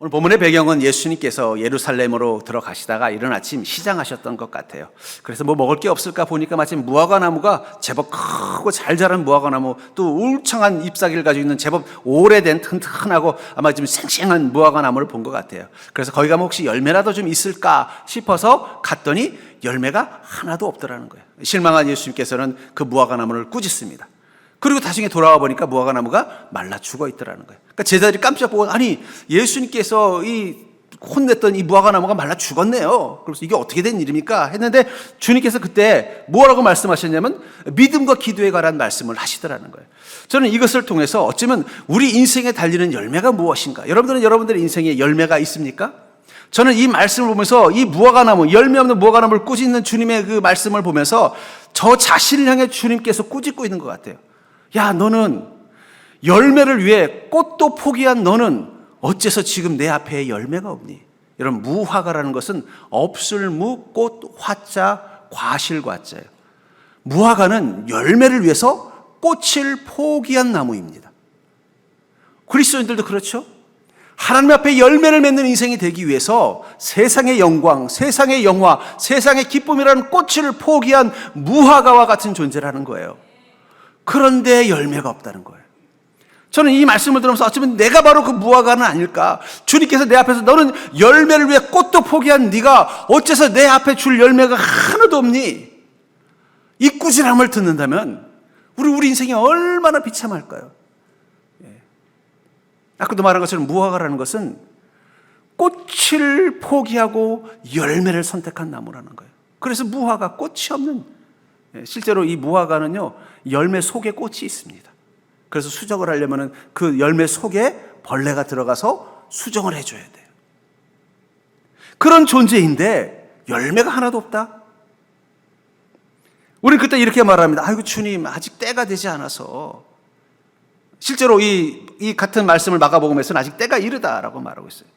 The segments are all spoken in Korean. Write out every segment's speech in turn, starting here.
오늘 본문의 배경은 예수님께서 예루살렘으로 들어가시다가 이른 아침 시장하셨던 것 같아요. 그래서 뭐 먹을 게 없을까 보니까 마침 무화과나무가 제법 크고 잘 자란 무화과나무, 또 울창한 잎사귀를 가지고 있는 제법 오래된 튼튼하고 아마 좀 생생한 무화과나무를 본 것 같아요. 그래서 거기 가면 혹시 열매라도 좀 있을까 싶어서 갔더니 열매가 하나도 없더라는 거예요. 실망한 예수님께서는 그 무화과나무를 꾸짖습니다. 그리고 나중에 돌아와 보니까 무화과나무가 말라 죽어 있더라는 거예요. 그러니까 제자들이 깜짝 보고, 아니 예수님께서 이 혼냈던 이 무화과나무가 말라 죽었네요. 그래서 이게 어떻게 된 일입니까? 했는데 주님께서 그때 뭐라고 말씀하셨냐면 믿음과 기도에 관한 말씀을 하시더라는 거예요. 저는 이것을 통해서 어쩌면 우리 인생에 달리는 열매가 무엇인가? 여러분들은 여러분들의 인생에 열매가 있습니까? 저는 이 말씀을 보면서 이 무화과나무, 열매 없는 무화과나무를 꾸짖는 주님의 그 말씀을 보면서 저 자신을 향해 주님께서 꾸짖고 있는 것 같아요. 야, 너는 열매를 위해 꽃도 포기한 너는 어째서 지금 내 앞에 열매가 없니? 여러분, 무화과라는 것은 없을 무, 꽃, 화자, 과실 과자예요. 무화과는 열매를 위해서 꽃을 포기한 나무입니다. 그리스도인들도 그렇죠? 하나님 앞에 열매를 맺는 인생이 되기 위해서 세상의 영광, 세상의 영화, 세상의 기쁨이라는 꽃을 포기한 무화과와 같은 존재라는 거예요. 그런데 열매가 없다는 거예요. 저는 이 말씀을 들으면서 어쩌면 내가 바로 그 무화과는 아닐까? 주님께서 내 앞에서 너는 열매를 위해 꽃도 포기한 네가 어째서 내 앞에 줄 열매가 하나도 없니? 이 꾸지람을 듣는다면 우리 인생이 얼마나 비참할까요? 아까도 말한 것처럼 무화과라는 것은 꽃을 포기하고 열매를 선택한 나무라는 거예요. 그래서 무화과, 꽃이 없는, 실제로 이 무화과는요 열매 속에 꽃이 있습니다. 그래서 수정을 하려면 그 열매 속에 벌레가 들어가서 수정을 해줘야 돼요. 그런 존재인데 열매가 하나도 없다? 우리는 그때 이렇게 말합니다. 아이고 주님, 아직 때가 되지 않아서. 실제로 이 같은 말씀을 마가복음에서는 아직 때가 이르다라고 말하고 있어요.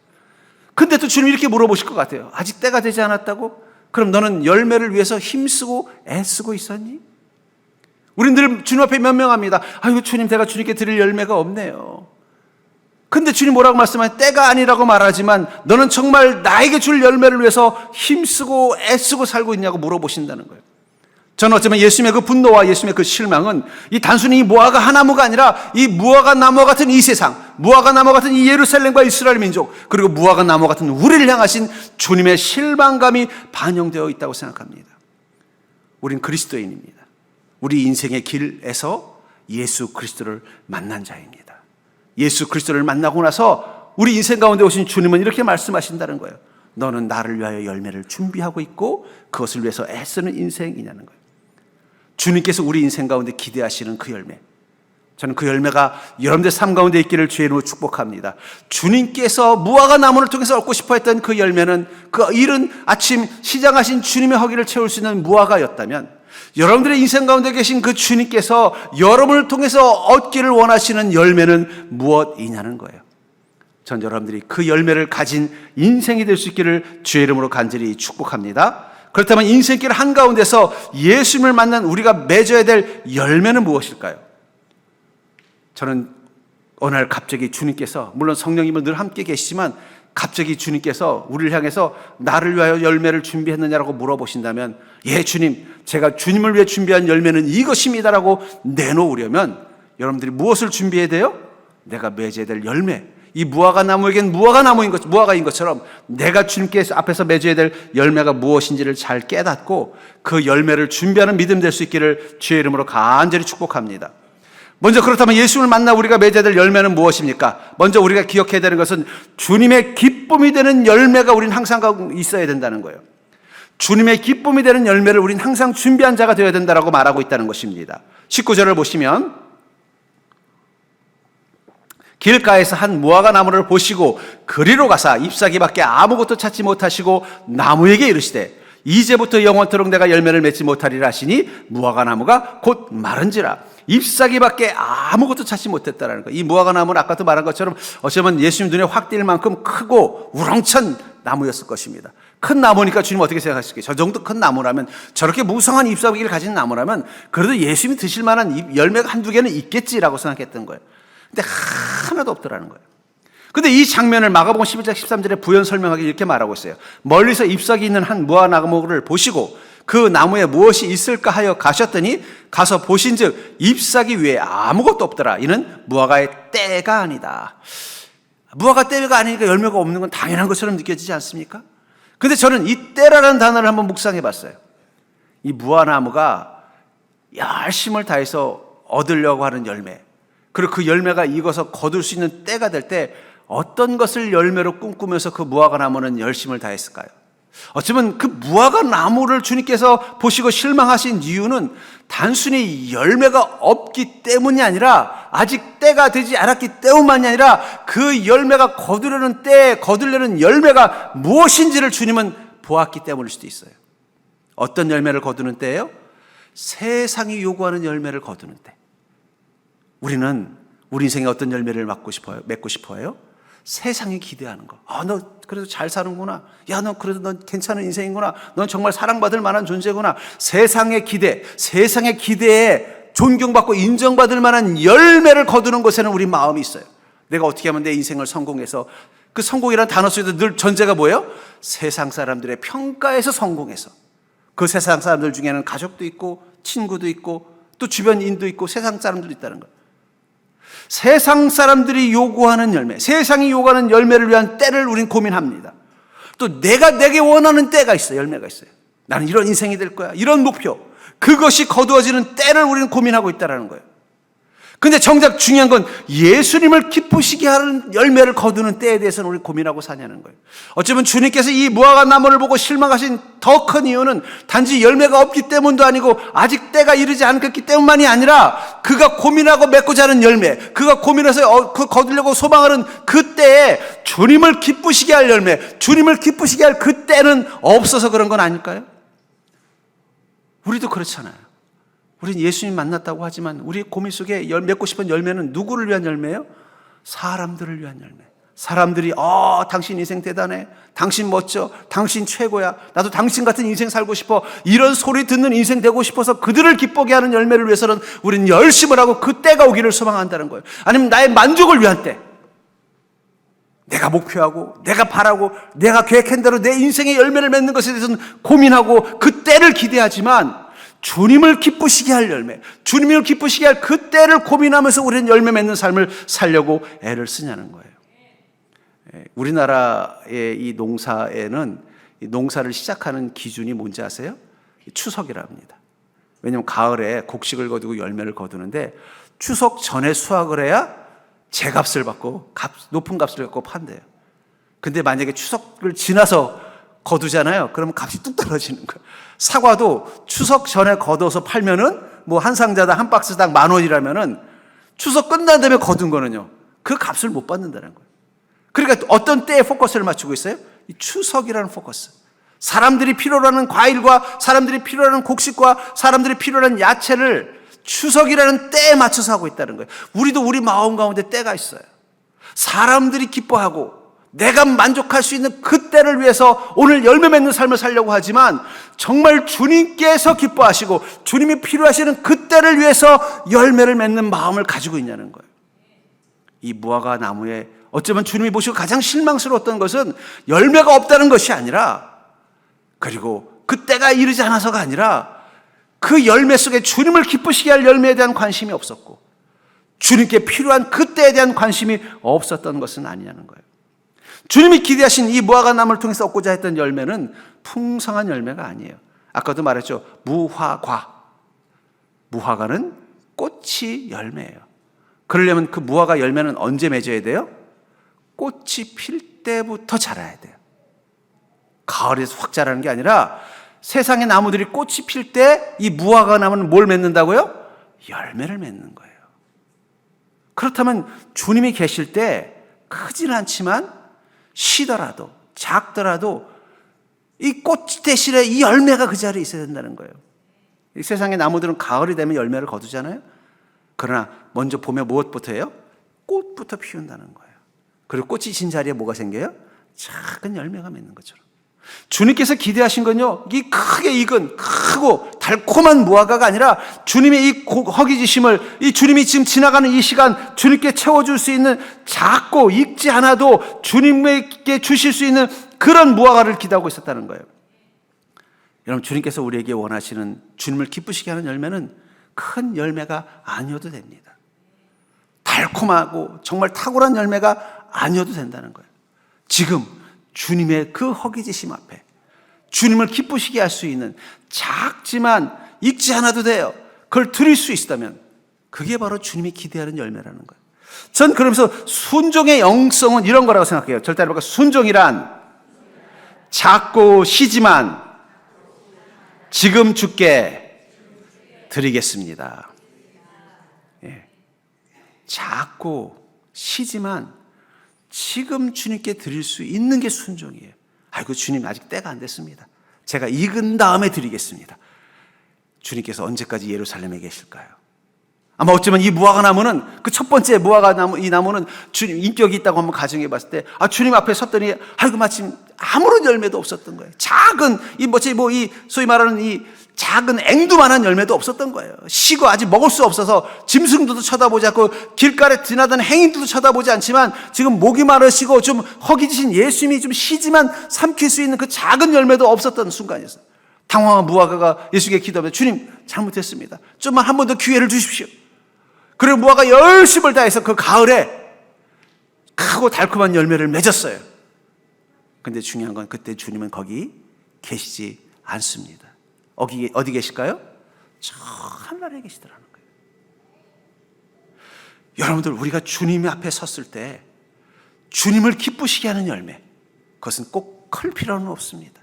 근데 또 주님이 이렇게 물어보실 것 같아요. 아직 때가 되지 않았다고? 그럼 너는 열매를 위해서 힘쓰고 애쓰고 있었니? 우린 늘 주님 앞에 면명합니다. 아이고 주님, 내가 주님께 드릴 열매가 없네요. 근데 주님 뭐라고 말씀하세요? 때가 아니라고 말하지만 너는 정말 나에게 줄 열매를 위해서 힘쓰고 애쓰고 살고 있냐고 물어보신다는 거예요. 저는 어쩌면 예수님의 그 분노와 예수님의 그 실망은 이 단순히 이 무화과 한 나무가 아니라 이 무화과 나무 같은 이 세상, 무화과 나무 같은 이 예루살렘과 이스라엘 민족, 그리고 무화과 나무 같은 우리를 향하신 주님의 실망감이 반영되어 있다고 생각합니다. 우린 그리스도인입니다. 우리 인생의 길에서 예수 그리스도를 만난 자입니다. 예수 그리스도를 만나고 나서 우리 인생 가운데 오신 주님은 이렇게 말씀하신다는 거예요. 너는 나를 위하여 열매를 준비하고 있고 그것을 위해서 애쓰는 인생이냐는 거예요. 주님께서 우리 인생 가운데 기대하시는 그 열매, 저는 그 열매가 여러분들 삶 가운데 있기를 주의 이름으로 축복합니다. 주님께서 무화과 나무를 통해서 얻고 싶어 했던 그 열매는 그 이른 아침 시장하신 주님의 허기를 채울 수 있는 무화과였다면, 여러분들의 인생 가운데 계신 그 주님께서 여러분을 통해서 얻기를 원하시는 열매는 무엇이냐는 거예요. 전 여러분들이 그 열매를 가진 인생이 될 수 있기를 주의 이름으로 간절히 축복합니다. 그렇다면 인생길 한가운데서 예수님을 만난 우리가 맺어야 될 열매는 무엇일까요? 저는 어느 날 갑자기 주님께서, 물론 성령님은 늘 함께 계시지만 갑자기 주님께서 우리를 향해서 나를 위하여 열매를 준비했느냐라고 물어보신다면, 예 주님, 제가 주님을 위해 준비한 열매는 이것입니다라고 내놓으려면 여러분들이 무엇을 준비해야 돼요? 내가 맺어야 될 열매, 이 무화과 나무에겐 무화과인 것처럼 내가 주님께 앞에서 맺어야 될 열매가 무엇인지를 잘 깨닫고 그 열매를 준비하는 믿음 될 수 있기를 주의 이름으로 간절히 축복합니다. 먼저 그렇다면 예수님을 만나 우리가 맺어야 될 열매는 무엇입니까? 먼저 우리가 기억해야 되는 것은 주님의 기쁨이 되는 열매가 우린 항상 있어야 된다는 거예요. 주님의 기쁨이 되는 열매를 우린 항상 준비한 자가 되어야 된다고 말하고 있다는 것입니다. 19절을 보시면, 길가에서 한 무화과 나무를 보시고 그리로 가사 잎사귀밖에 아무것도 찾지 못하시고 나무에게 이르시되 이제부터 영원토록 내가 열매를 맺지 못하리라 하시니 무화과 나무가 곧 마른지라. 잎사귀밖에 아무것도 찾지 못했다라는 거예요. 이 무화과 나무는 아까도 말한 것처럼 어쩌면 예수님 눈에 확 띌 만큼 크고 우렁찬 나무였을 것입니다. 큰 나무니까 주님 어떻게 생각하실까요? 저 정도 큰 나무라면, 저렇게 무성한 잎사귀를 가진 나무라면 그래도 예수님이 드실 만한 열매가 한두 개는 있겠지라고 생각했던 거예요. 근데 하나도 없더라는 거예요. 근데 이 장면을 마가복음 11장 13절에 부연 설명하기 이렇게 말하고 있어요. 멀리서 잎사귀 있는 한 무화나무를 보시고 그 나무에 무엇이 있을까 하여 가셨더니 가서 보신즉 잎사귀 위에 아무것도 없더라. 이는 무화과의 때가 아니다. 무화과 때가 아니니까 열매가 없는 건 당연한 것처럼 느껴지지 않습니까? 근데 저는 이 때라는 단어를 한번 묵상해 봤어요. 이 무화나무가 열심을 다해서 얻으려고 하는 열매, 그리고 그 열매가 익어서 거둘 수 있는 때가 될 때 어떤 것을 열매로 꿈꾸면서 그 무화과 나무는 열심을 다했을까요? 어쩌면 그 무화과 나무를 주님께서 보시고 실망하신 이유는 단순히 열매가 없기 때문이 아니라, 아직 때가 되지 않았기 때문만이 아니라 그 열매가 거두려는 때, 거두려는 열매가 무엇인지를 주님은 보았기 때문일 수도 있어요. 어떤 열매를 거두는 때예요? 세상이 요구하는 열매를 거두는 때. 우리는 우리 인생에 어떤 열매를 맺고 싶어요? 세상이 기대하는 거. 너 그래도 잘 사는구나. 너 그래도 넌 괜찮은 인생이구나. 넌 정말 사랑받을 만한 존재구나. 세상의 기대에 존경받고 인정받을 만한 열매를 거두는 것에는 우리 마음이 있어요. 내가 어떻게 하면 내 인생을 성공해서, 그 성공이라는 단어 속에도 늘 전제가 뭐예요? 세상 사람들의 평가에서 성공해서. 그 세상 사람들 중에는 가족도 있고 친구도 있고 또 주변인도 있고 세상 사람들도 있다는 거예요. 세상 사람들이 요구하는 열매, 세상이 요구하는 열매를 위한 때를 우린 고민합니다. 또 내게 원하는 때가 있어요. 열매가 있어요. 나는 이런 인생이 될 거야. 이런 목표. 그것이 거두어지는 때를 우리는 고민하고 있다는 거예요. 근데 정작 중요한 건 예수님을 기쁘시게 하는 열매를 거두는 때에 대해서는 우리 고민하고 사냐는 거예요. 어쩌면 주님께서 이 무화과 나무를 보고 실망하신 더 큰 이유는 단지 열매가 없기 때문도 아니고 아직 때가 이르지 않았기 때문만이 아니라 그가 고민하고 맺고자 하는 열매, 그가 고민해서 거두려고 소망하는 그 때에 주님을 기쁘시게 할 열매, 주님을 기쁘시게 할 그 때는 없어서 그런 건 아닐까요? 우리도 그렇잖아요. 우린 예수님 만났다고 하지만 우리 고민 속에 맺고 싶은 열매는 누구를 위한 열매예요? 사람들을 위한 열매. 사람들이 당신 인생 대단해, 당신 멋져, 당신 최고야, 나도 당신 같은 인생 살고 싶어, 이런 소리 듣는 인생 되고 싶어서 그들을 기쁘게 하는 열매를 위해서는 우린 열심을 하고 그 때가 오기를 소망한다는 거예요. 아니면 나의 만족을 위한 때, 내가 목표하고 내가 바라고 내가 계획한 대로 내 인생의 열매를 맺는 것에 대해서는 고민하고 그 때를 기대하지만 주님을 기쁘시게 할 열매, 주님을 기쁘시게 할 그 때를 고민하면서 우리는 열매 맺는 삶을 살려고 애를 쓰냐는 거예요. 우리나라의 이 농사에는 이 농사를 시작하는 기준이 뭔지 아세요? 추석이라 합니다. 왜냐하면 가을에 곡식을 거두고 열매를 거두는데 추석 전에 수확을 해야 제값을 받고 높은 값을 받고 판대요. 근데 만약에 추석을 지나서 거두잖아요. 그러면 값이 뚝 떨어지는 거예요. 사과도 추석 전에 걷어서 팔면은 뭐 한 상자당 한 박스당 10,000원이라면은 추석 끝난 다음에 거둔 거는요, 그 값을 못 받는다는 거예요. 그러니까 어떤 때에 포커스를 맞추고 있어요? 이 추석이라는 포커스. 사람들이 필요로 하는 과일과 사람들이 필요로 하는 곡식과 사람들이 필요로 하는 야채를 추석이라는 때에 맞춰서 하고 있다는 거예요. 우리도 우리 마음 가운데 때가 있어요. 사람들이 기뻐하고 내가 만족할 수 있는 그 때를 위해서 오늘 열매 맺는 삶을 살려고 하지만 정말 주님께서 기뻐하시고 주님이 필요하시는 그 때를 위해서 열매를 맺는 마음을 가지고 있냐는 거예요. 이 무화과 나무에 어쩌면 주님이 보시고 가장 실망스러웠던 것은 열매가 없다는 것이 아니라, 그리고 그 때가 이르지 않아서가 아니라 그 열매 속에 주님을 기쁘시게 할 열매에 대한 관심이 없었고 주님께 필요한 그 때에 대한 관심이 없었던 것은 아니냐는 거예요. 주님이 기대하신 이 무화과 나무를 통해서 얻고자 했던 열매는 풍성한 열매가 아니에요. 아까도 말했죠. 무화과는 꽃이 열매예요. 그러려면 그 무화과 열매는 언제 맺어야 돼요? 꽃이 필 때부터 자라야 돼요. 가을에서 확 자라는 게 아니라 세상의 나무들이 꽃이 필 때 이 무화과 나무는 뭘 맺는다고요? 열매를 맺는 거예요. 그렇다면 주님이 계실 때 크지는 않지만 시더라도 작더라도 이 꽃 대신에 이 열매가 그 자리에 있어야 된다는 거예요. 이 세상의 나무들은 가을이 되면 열매를 거두잖아요. 그러나 먼저 봄에 무엇부터 해요? 꽃부터 피운다는 거예요. 그리고 꽃이 진 자리에 뭐가 생겨요? 작은 열매가 맺는 것처럼. 주님께서 기대하신 건요, 이 크게 익은 크고 달콤한 무화과가 아니라 주님의 이 허기지심을, 이 주님이 지금 지나가는 이 시간 주님께 채워줄 수 있는, 작고 익지 않아도 주님에게 주실 수 있는 그런 무화과를 기대하고 있었다는 거예요. 여러분, 주님께서 우리에게 원하시는, 주님을 기쁘시게 하는 열매는 큰 열매가 아니어도 됩니다. 달콤하고 정말 탁월한 열매가 아니어도 된다는 거예요. 지금 주님의 그 허기지심 앞에 주님을 기쁘시게 할 수 있는, 작지만 익지 않아도 돼요, 그걸 드릴 수 있다면 그게 바로 주님이 기대하는 열매라는 거예요. 전 그러면서 순종의 영성은 이런 거라고 생각해요. 절대 안 순종이란 작고 시지만 지금 주께 드리겠습니다. 예. 작고 시지만 지금 주님께 드릴 수 있는 게 순종이에요. 아이고, 주님 아직 때가 안 됐습니다. 제가 익은 다음에 드리겠습니다. 주님께서 언제까지 예루살렘에 계실까요? 아마 어쩌면 이 무화과 나무는, 그 첫 번째 무화과 나무, 이 나무는 주님 인격이 있다고 한번 가정해 봤을 때, 주님 앞에 섰더니, 아이고, 마침 아무런 열매도 없었던 거예요. 작은, 소위 말하는 이 작은 앵두만한 열매도 없었던 거예요. 시고 아직 먹을 수 없어서 짐승들도 쳐다보지 않고 길가에 지나던 행인들도 쳐다보지 않지만, 지금 목이 마르시고 좀 허기지신 예수님이 좀 시지만 삼킬 수 있는 그 작은 열매도 없었던 순간이었어요. 당황한 무화과가 예수에게 기도하며, 주님 잘못했습니다, 좀만 한 번 더 기회를 주십시오. 그리고 무화과 열심을 다해서 그 가을에 크고 달콤한 열매를 맺었어요. 근데 중요한 건 그때 주님은 거기 계시지 않습니다. 어디 계실까요? 저 하늘에 계시더라는 거예요. 여러분들, 우리가 주님 앞에 섰을 때 주님을 기쁘시게 하는 열매, 그것은 꼭 클 필요는 없습니다.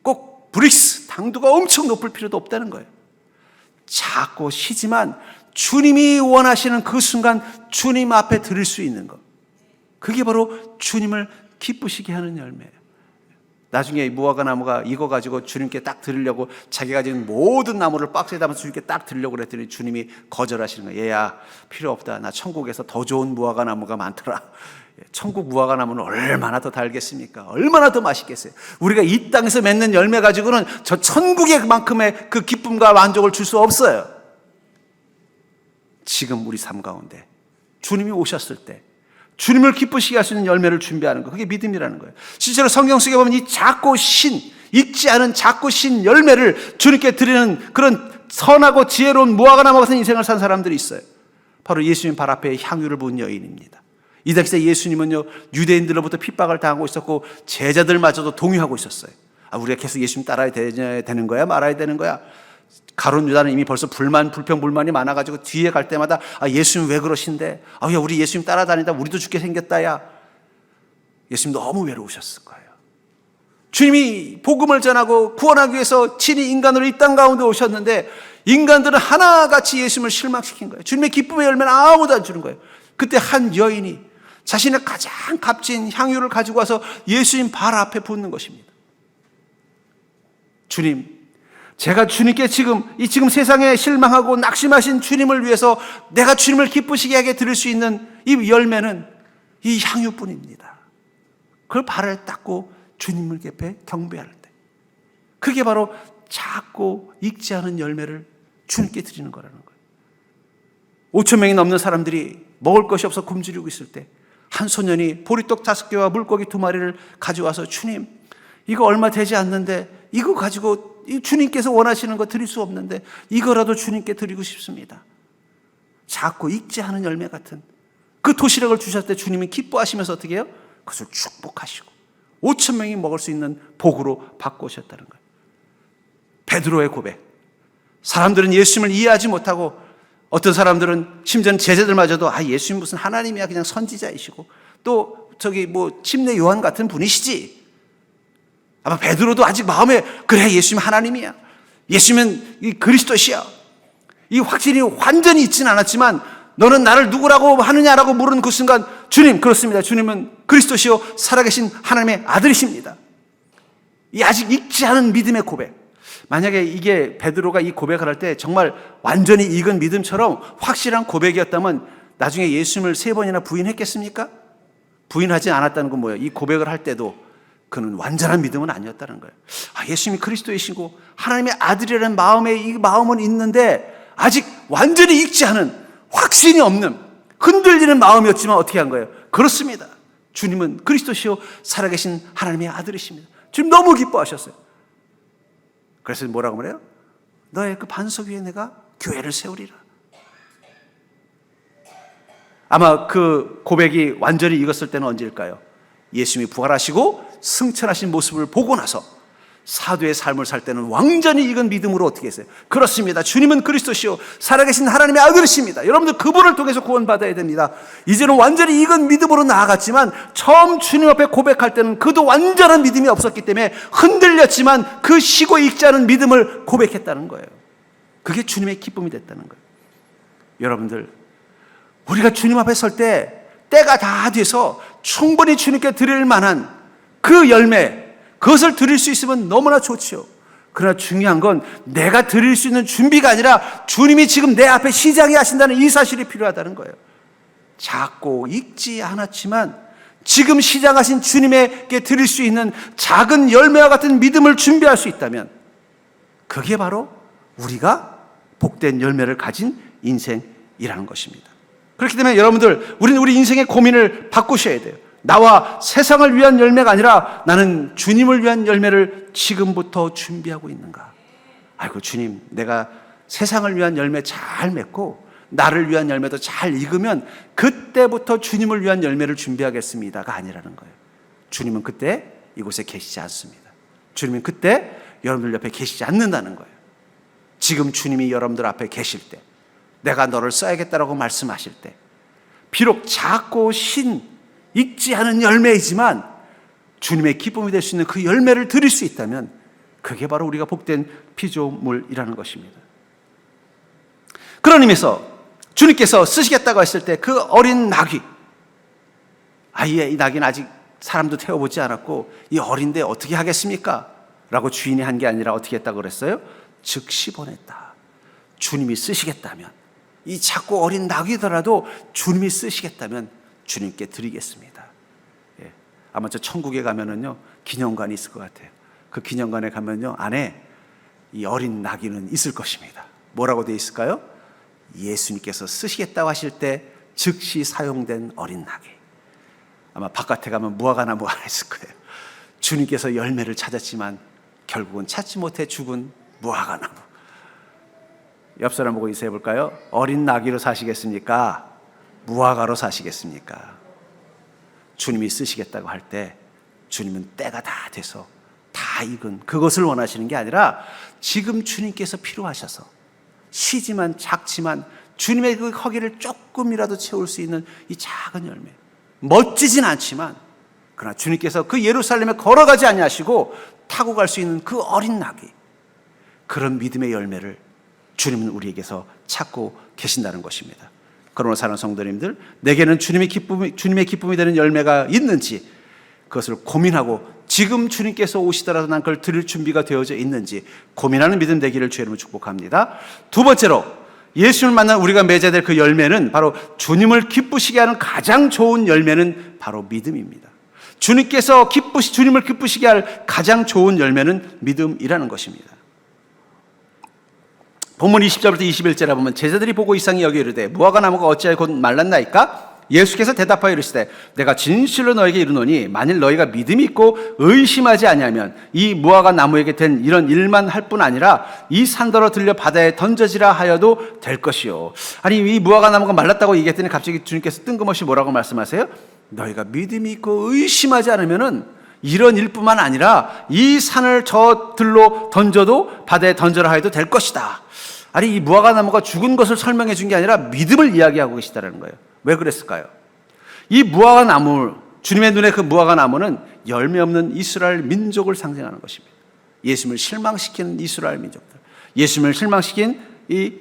꼭 브릭스, 당도가 엄청 높을 필요도 없다는 거예요. 작고 시지만 주님이 원하시는 그 순간 주님 앞에 드릴 수 있는 것, 그게 바로 주님을 기쁘시게 하는 열매예요. 나중에 무화과 나무가 익어가지고 주님께 딱 드리려고 자기가 지은 모든 나무를 박스에 담아서 주님께 딱 드리려고 그랬더니 주님이 거절하시는 거예요. 얘야, 필요 없다. 나 천국에서 더 좋은 무화과 나무가 많더라. 천국 무화과 나무는 얼마나 더 달겠습니까? 얼마나 더 맛있겠어요? 우리가 이 땅에서 맺는 열매 가지고는 저 천국의 만큼의 그 기쁨과 만족을 줄 수 없어요. 지금 우리 삶 가운데 주님이 오셨을 때 주님을 기쁘시게 할 수 있는 열매를 준비하는 거, 그게 믿음이라는 거예요. 실제로 성경 속에 보면 이 작고 익지 않은 작고 신 열매를 주님께 드리는 그런 선하고 지혜로운 무화과 나무 같은 인생을 산 사람들이 있어요. 바로 예수님 발 앞에 향유를 부은 여인입니다. 이 당시에 예수님은요, 유대인들로부터 핍박을 당하고 있었고 제자들마저도 동요하고 있었어요. 우리가 계속 예수님 따라야 되는 거야, 말아야 되는 거야? 가룟 유다는 이미 벌써 불평불만이 많아가지고 뒤에 갈 때마다, 예수님 왜 그러신데? 야, 우리 예수님 따라다니다 우리도 죽게 생겼다, 야. 예수님 너무 외로우셨을 거예요. 주님이 복음을 전하고 구원하기 위해서 친히 인간으로 이 땅 가운데 오셨는데, 인간들은 하나같이 예수님을 실망시킨 거예요. 주님의 기쁨의 열매는 아무도 안 주는 거예요. 그때 한 여인이 자신의 가장 값진 향유를 가지고 와서 예수님 발 앞에 붓는 것입니다. 주님, 제가 주님께 지금 세상에 실망하고 낙심하신 주님을 위해서 내가 주님을 기쁘시게 하게 드릴 수 있는 이 열매는 이 향유뿐입니다. 그걸 발을 닦고 주님을 옆에 경배할 때, 그게 바로 작고 익지 않은 열매를 주님께 드리는 거라는 거예요. 5,000명이 넘는 사람들이 먹을 것이 없어 굶주리고 있을 때 한 소년이 보리떡 5개와 물고기 2마리를 가져와서, 주님, 이거 얼마 되지 않는데 이거 가지고 주님께서 원하시는 거 드릴 수 없는데 이거라도 주님께 드리고 싶습니다. 작고 익지 않은 열매 같은 그 도시락을 주셨을 때 주님이 기뻐하시면서 어떻게 해요? 그것을 축복하시고 5,000명이 먹을 수 있는 복으로 바꾸셨다는 거예요. 베드로의 고백. 사람들은 예수님을 이해하지 못하고, 어떤 사람들은 심지어는 제자들마저도 예수님 무슨 하나님이야, 그냥 선지자이시고 또 침례 요한 같은 분이시지. 아마 베드로도 아직 마음에, 그래, 예수님 하나님이야, 예수님은 이 그리스도시야, 이 확신이 완전히 있지는 않았지만, 너는 나를 누구라고 하느냐라고 물은 그 순간, 주님, 그렇습니다, 주님은 그리스도시요 살아계신 하나님의 아들이십니다. 이 아직 익지 않은 믿음의 고백. 만약에 이게 베드로가 이 고백을 할 때 정말 완전히 익은 믿음처럼 확실한 고백이었다면 나중에 예수님을 3번이나 부인했겠습니까? 부인하지 않았다는 건 뭐예요? 이 고백을 할 때도 그는 완전한 믿음은 아니었다는 거예요. 예수님이 그리스도이시고 하나님의 아들이라는 이 마음은 있는데 아직 완전히 익지 않은, 확신이 없는, 흔들리는 마음이었지만 어떻게 한 거예요? 그렇습니다. 주님은 그리스도시요 살아계신 하나님의 아들이십니다. 주님 너무 기뻐하셨어요. 그래서 뭐라고 그래요? 너의 그 반석 위에 내가 교회를 세우리라. 아마 그 고백이 완전히 익었을 때는 언제일까요? 예수님이 부활하시고 승천하신 모습을 보고 나서 사도의 삶을 살 때는 완전히 익은 믿음으로 어떻게 했어요? 그렇습니다. 주님은 그리스도시요 살아계신 하나님의 아들이십니다. 여러분들 그분을 통해서 구원받아야 됩니다. 이제는 완전히 익은 믿음으로 나아갔지만 처음 주님 앞에 고백할 때는 그도 완전한 믿음이 없었기 때문에 흔들렸지만 그 쉬고 익지 않은 믿음을 고백했다는 거예요. 그게 주님의 기쁨이 됐다는 거예요. 여러분들, 우리가 주님 앞에 설 때 때가 다 돼서 충분히 주님께 드릴 만한 그 열매, 그것을 드릴 수 있으면 너무나 좋지요. 그러나 중요한 건 내가 드릴 수 있는 준비가 아니라 주님이 지금 내 앞에 시작이 하신다는 이 사실이 필요하다는 거예요. 작고 익지 않았지만 지금 시작하신 주님에게 드릴 수 있는 작은 열매와 같은 믿음을 준비할 수 있다면 그게 바로 우리가 복된 열매를 가진 인생이라는 것입니다. 그렇기 때문에 여러분들, 우리는 우리 인생의 고민을 바꾸셔야 돼요. 나와 세상을 위한 열매가 아니라 나는 주님을 위한 열매를 지금부터 준비하고 있는가? 아이고 주님, 내가 세상을 위한 열매 잘 맺고 나를 위한 열매도 잘 익으면 그때부터 주님을 위한 열매를 준비하겠습니다가 아니라는 거예요. 주님은 그때 이곳에 계시지 않습니다. 주님은 그때 여러분들 옆에 계시지 않는다는 거예요. 지금 주님이 여러분들 앞에 계실 때, 내가 너를 써야겠다라고 말씀하실 때, 비록 작고 익지 않은 열매이지만 주님의 기쁨이 될 수 있는 그 열매를 드릴 수 있다면 그게 바로 우리가 복된 피조물이라는 것입니다. 그런 의미에서 주님께서 쓰시겠다고 했을 때 그 어린 나귀, 이 나귀는 아직 사람도 태워보지 않았고 이 어린데 어떻게 하겠습니까? 라고 주인이 한 게 아니라 어떻게 했다고 그랬어요? 즉시 보냈다. 주님이 쓰시겠다면, 이 작고 어린 나귀더라도 주님이 쓰시겠다면 주님께 드리겠습니다. 아마 저 천국에 가면은요 기념관이 있을 것 같아요. 그 기념관에 가면요 안에 이 어린 나귀는 있을 것입니다. 뭐라고 되어 있을까요? 예수님께서 쓰시겠다고 하실 때 즉시 사용된 어린 나귀. 아마 바깥에 가면 무화과 나무 하나 있을 거예요. 주님께서 열매를 찾았지만 결국은 찾지 못해 죽은 무화과 나무. 옆 사람 보고 인사해 볼까요? 어린 나귀로 사시겠습니까? 무화과로 사시겠습니까? 주님이 쓰시겠다고 할 때 주님은 때가 다 돼서 다 익은 그것을 원하시는 게 아니라 지금 주님께서 필요하셔서 시지만 작지만 주님의 그 허기를 조금이라도 채울 수 있는 이 작은 열매, 멋지진 않지만 그러나 주님께서 그 예루살렘에 걸어가지 아니하시고 타고 갈 수 있는 그 어린 나귀, 그런 믿음의 열매를 주님은 우리에게서 찾고 계신다는 것입니다. 그러나 사랑하는 성도님들, 내게는 주님의 기쁨이 되는 열매가 있는지 그것을 고민하고 지금 주님께서 오시더라도 난 그걸 드릴 준비가 되어져 있는지 고민하는 믿음 되기를 주의 이름으로 축복합니다. 두 번째로, 예수님을 만난 우리가 맺어야 될 그 열매는 바로 주님을 기쁘시게 하는 가장 좋은 열매는 바로 믿음입니다. 주님께서 주님을 기쁘시게 할 가장 좋은 열매는 믿음이라는 것입니다. 본문 20절부터 21절에 보면 제자들이 보고 이상히 여기 이르되 무화과 나무가 어찌하여 곧 말랐나이까? 예수께서 대답하여 이르시되 내가 진실로 너에게 이르노니 만일 너희가 믿음이 있고 의심하지 아니하면 이 무화과 나무에게 된 이런 일만 할 뿐 아니라 이 산더러 들려 바다에 던져지라 하여도 될 것이요. 아니 이 무화과 나무가 말랐다고 얘기했더니 갑자기 주님께서 뜬금없이 뭐라고 말씀하세요? 너희가 믿음이 있고 의심하지 않으면은 이런 일뿐만 아니라 이 산을 저 들로 던져도 바다에 던져라 하여도 될 것이다. 아니 이 무화과 나무가 죽은 것을 설명해 준 게 아니라 믿음을 이야기하고 계시다는 거예요. 왜 그랬을까요? 이 무화과 나무, 주님의 눈에 그 무화과 나무는 열매 없는 이스라엘 민족을 상징하는 것입니다. 예수님을 실망시키는 이스라엘 민족들, 예수님을 실망시킨 이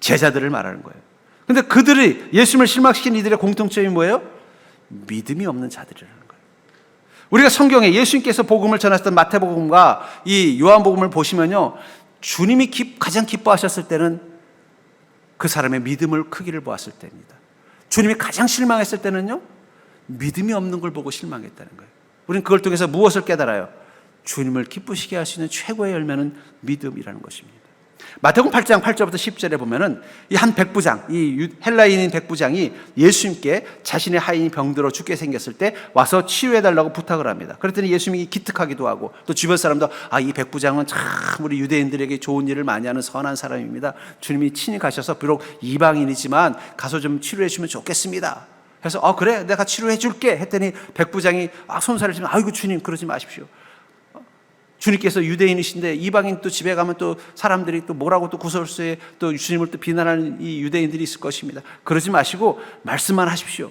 제자들을 말하는 거예요. 그런데 그들이 예수님을 실망시킨 이들의 공통점이 뭐예요? 믿음이 없는 자들이라는 거예요. 우리가 성경에 예수님께서 복음을 전하셨던 마태복음과 이 요한복음을 보시면요, 주님이 가장 기뻐하셨을 때는 그 사람의 믿음을 크기를 보았을 때입니다. 주님이 가장 실망했을 때는요, 믿음이 없는 걸 보고 실망했다는 거예요. 우리는 그걸 통해서 무엇을 깨달아요? 주님을 기쁘시게 할 수 있는 최고의 열매는 믿음이라는 것입니다. 마태복음 8장 8절부터 10절에 보면은 이 한 백부장, 이 헬라인인 백부장이 예수님께 자신의 하인이 병들어 죽게 생겼을 때 와서 치유해달라고 부탁을 합니다. 그랬더니 예수님이 기특하기도 하고 또 주변 사람도 이 백부장은 참 우리 유대인들에게 좋은 일을 많이 하는 선한 사람입니다. 주님이 친히 가셔서 비록 이방인이지만 가서 좀 치료해 주면 좋겠습니다. 그래서 그래 내가 치료해 줄게 했더니 백부장이 손살을 치면 아이고 주님 그러지 마십시오. 주님께서 유대인이신데 이방인 또 집에 가면 또 사람들이 또 뭐라고 또 구설수에 또 주님을 또 비난하는 이 유대인들이 있을 것입니다. 그러지 마시고 말씀만 하십시오.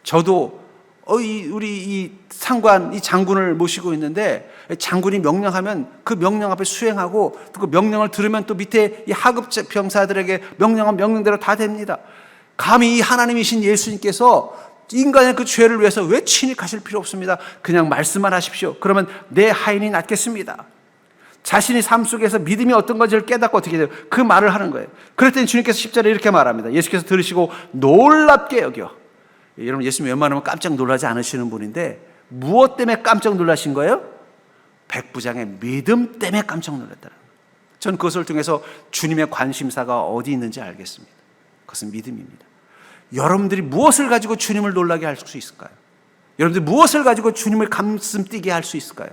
저도 우리 이 상관 이 장군을 모시고 있는데 장군이 명령하면 그 명령 앞에 수행하고 또 그 명령을 들으면 또 밑에 이 하급 병사들에게 명령한 명령대로 다 됩니다. 감히 이 하나님이신 예수님께서 인간의 그 죄를 위해서 왜 친히 가실 필요 없습니다. 그냥 말씀만 하십시오. 그러면 내 하인이 낫겠습니다. 자신이 삶 속에서 믿음이 어떤 건지를 깨닫고 어떻게 돼요? 그 말을 하는 거예요. 그랬더니 주님께서 10절에 이렇게 말합니다. 예수께서 들으시고 놀랍게 여겨. 여러분 예수님 웬만하면 깜짝 놀라지 않으시는 분인데 무엇 때문에 깜짝 놀라신 거예요? 백부장의 믿음 때문에 깜짝 놀랐다는 거예요. 전 그것을 통해서 주님의 관심사가 어디 있는지 알겠습니다. 그것은 믿음입니다. 여러분들이 무엇을 가지고 주님을 놀라게 할 수 있을까요? 여러분들이 무엇을 가지고 주님을 가슴 뛰게 할 수 있을까요?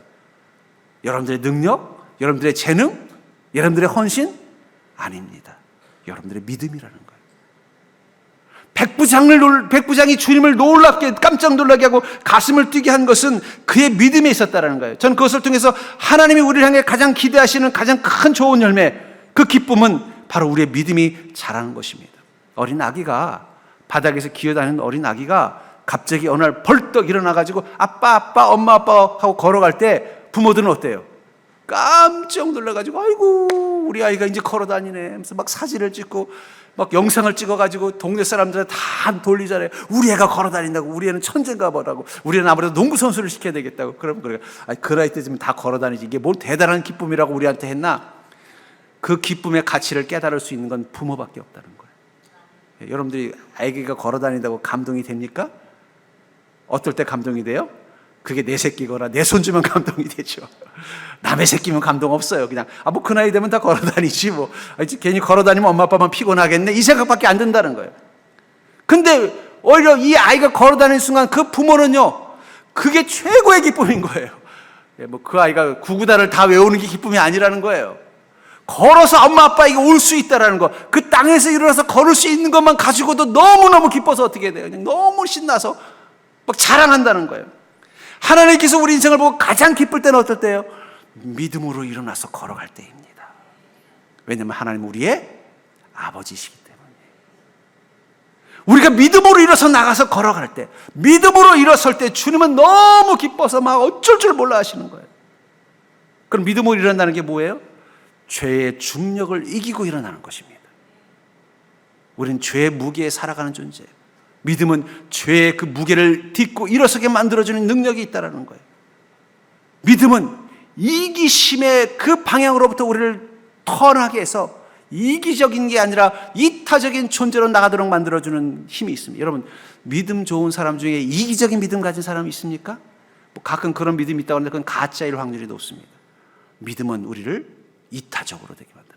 여러분들의 능력? 여러분들의 재능? 여러분들의 헌신? 아닙니다. 여러분들의 믿음이라는 거예요. 백부장이 주님을 놀랍게 깜짝 놀라게 하고 가슴을 뛰게 한 것은 그의 믿음에 있었다는 거예요. 저는 그것을 통해서 하나님이 우리를 향해 가장 기대하시는 가장 큰 좋은 열매, 그 기쁨은 바로 우리의 믿음이 자라는 것입니다. 어린 아기가 바닥에서 기어다니는 어린 아기가 갑자기 어느 날 벌떡 일어나가지고 아빠 엄마 아빠 하고 걸어갈 때 부모들은 어때요? 깜짝 놀라가지고 아이고 우리 아이가 이제 걸어다니네 하면서 막 사진을 찍고 막 영상을 찍어가지고 동네 사람들한테 다 돌리잖아요. 우리 애가 걸어다닌다고, 우리 애는 천재인가 보라고, 우리 애는 아무래도 농구 선수를 시켜야 되겠다고. 그럼 그래 그 나이 때쯤 다 걸어다니지 이게 뭘 대단한 기쁨이라고 우리한테 했나? 그 기쁨의 가치를 깨달을 수 있는 건 부모밖에 없다는 거예요. 여러분들이 아기가 걸어다닌다고 감동이 됩니까? 어떨 때 감동이 돼요? 그게 내 새끼거나 내 손주면 감동이 되죠. 남의 새끼면 감동 없어요. 그냥 뭐 그 나이 되면 다 걸어다니지 뭐 괜히 걸어다니면 엄마 아빠만 피곤하겠네 이 생각밖에 안 든다는 거예요. 근데 오히려 이 아이가 걸어다니는 순간 그 부모는요 그게 최고의 기쁨인 거예요. 뭐 그 아이가 구구단을 다 외우는 게 기쁨이 아니라는 거예요. 걸어서 엄마 아빠에게 올 수 있다라는 거, 그 땅에서 일어나서 걸을 수 있는 것만 가지고도 너무너무 기뻐서 어떻게 돼요? 그냥 너무 신나서 막 자랑한다는 거예요. 하나님께서 우리 인생을 보고 가장 기쁠 때는 어떨 때예요? 믿음으로 일어나서 걸어갈 때입니다. 왜냐하면 하나님 우리의 아버지시기 때문에. 우리가 믿음으로 일어서 나가서 걸어갈 때, 믿음으로 일어설 때 주님은 너무 기뻐서 막 어쩔 줄 몰라 하시는 거예요. 그럼 믿음으로 일어난다는 게 뭐예요? 죄의 중력을 이기고 일어나는 것입니다. 우리는 죄의 무게에 살아가는 존재예요. 믿음은 죄의 그 무게를 딛고 일어서게 만들어주는 능력이 있다는 거예요. 믿음은 이기심의 그 방향으로부터 우리를 턴하게 해서 이기적인 게 아니라 이타적인 존재로 나가도록 만들어주는 힘이 있습니다. 여러분 믿음 좋은 사람 중에 이기적인 믿음 가진 사람이 있습니까? 가끔 그런 믿음이 있다고 하는데 그건 가짜일 확률이 높습니다. 믿음은 우리를 이타적으로 되게 만들어요.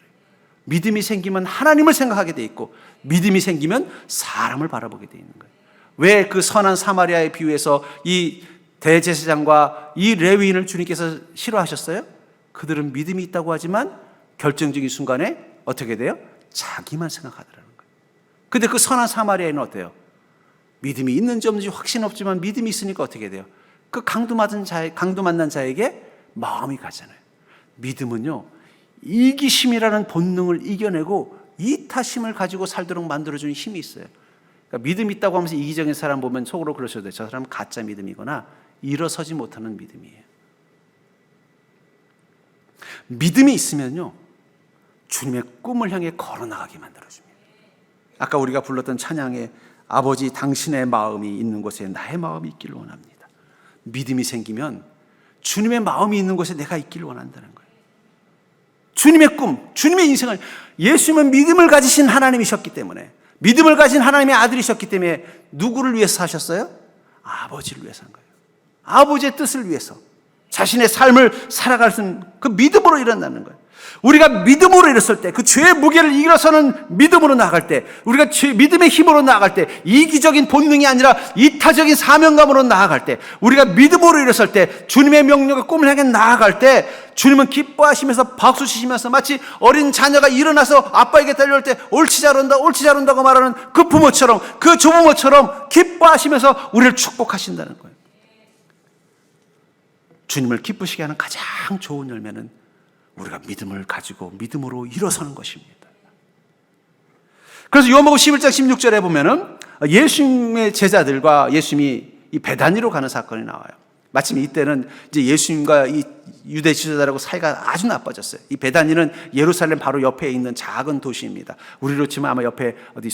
믿음이 생기면 하나님을 생각하게 돼 있고 믿음이 생기면 사람을 바라보게 돼 있는 거예요. 왜 그 선한 사마리아의 비유에서 이 대제사장과 이 레위인을 주님께서 싫어하셨어요? 그들은 믿음이 있다고 하지만 결정적인 순간에 어떻게 돼요? 자기만 생각하더라는 거예요. 근데 그 선한 사마리아인은 어때요? 믿음이 있는지 없는지 확신 없지만 믿음이 있으니까 어떻게 돼요? 그 강도 만난 자에게 마음이 가잖아요. 믿음은요 이기심이라는 본능을 이겨내고 이타심을 가지고 살도록 만들어주는 힘이 있어요. 그러니까 믿음 있다고 하면서 이기적인 사람 보면 속으로 그러셔도 돼요. 저 사람은 가짜 믿음이거나 일어서지 못하는 믿음이에요. 믿음이 있으면요 주님의 꿈을 향해 걸어나가게 만들어줍니다. 아까 우리가 불렀던 찬양에 아버지 당신의 마음이 있는 곳에 나의 마음이 있기를 원합니다. 믿음이 생기면 주님의 마음이 있는 곳에 내가 있기를 원한다는 거예요. 주님의 꿈, 주님의 인생을, 예수님은 믿음을 가지신 하나님이셨기 때문에, 믿음을 가진 하나님의 아들이셨기 때문에 누구를 위해서 사셨어요? 아버지를 위해서 한 거예요. 아버지의 뜻을 위해서 자신의 삶을 살아갈 수 있는 그 믿음으로 일어나는 거예요. 우리가 믿음으로 일었을 때, 그 죄의 무게를 이겨서는 믿음으로 나아갈 때, 우리가 믿음의 힘으로 나아갈 때, 이기적인 본능이 아니라 이타적인 사명감으로 나아갈 때, 우리가 믿음으로 일었을 때, 주님의 명령과 꿈을 향해 나아갈 때, 주님은 기뻐하시면서 박수 치시면서 마치 어린 자녀가 일어나서 아빠에게 달려올 때 옳지 잘한다, 옳지 잘한다고 말하는 그 부모처럼, 그 조부모처럼 기뻐하시면서 우리를 축복하신다는 거예요. 주님을 기쁘시게 하는 가장 좋은 열매는 우리가 믿음을 가지고 믿음으로 일어서는 것입니다. 그래서 요한복음 11장 16절에 보면은 예수님의 제자들과 예수님이 이 베다니로 가는 사건이 나와요. 마침 이때는 이제 예수님과 이 유대 지도자들하고 사이가 아주 나빠졌어요. 이 베다니는 예루살렘 바로 옆에 있는 작은 도시입니다. 우리로 치면 아마 옆에 어디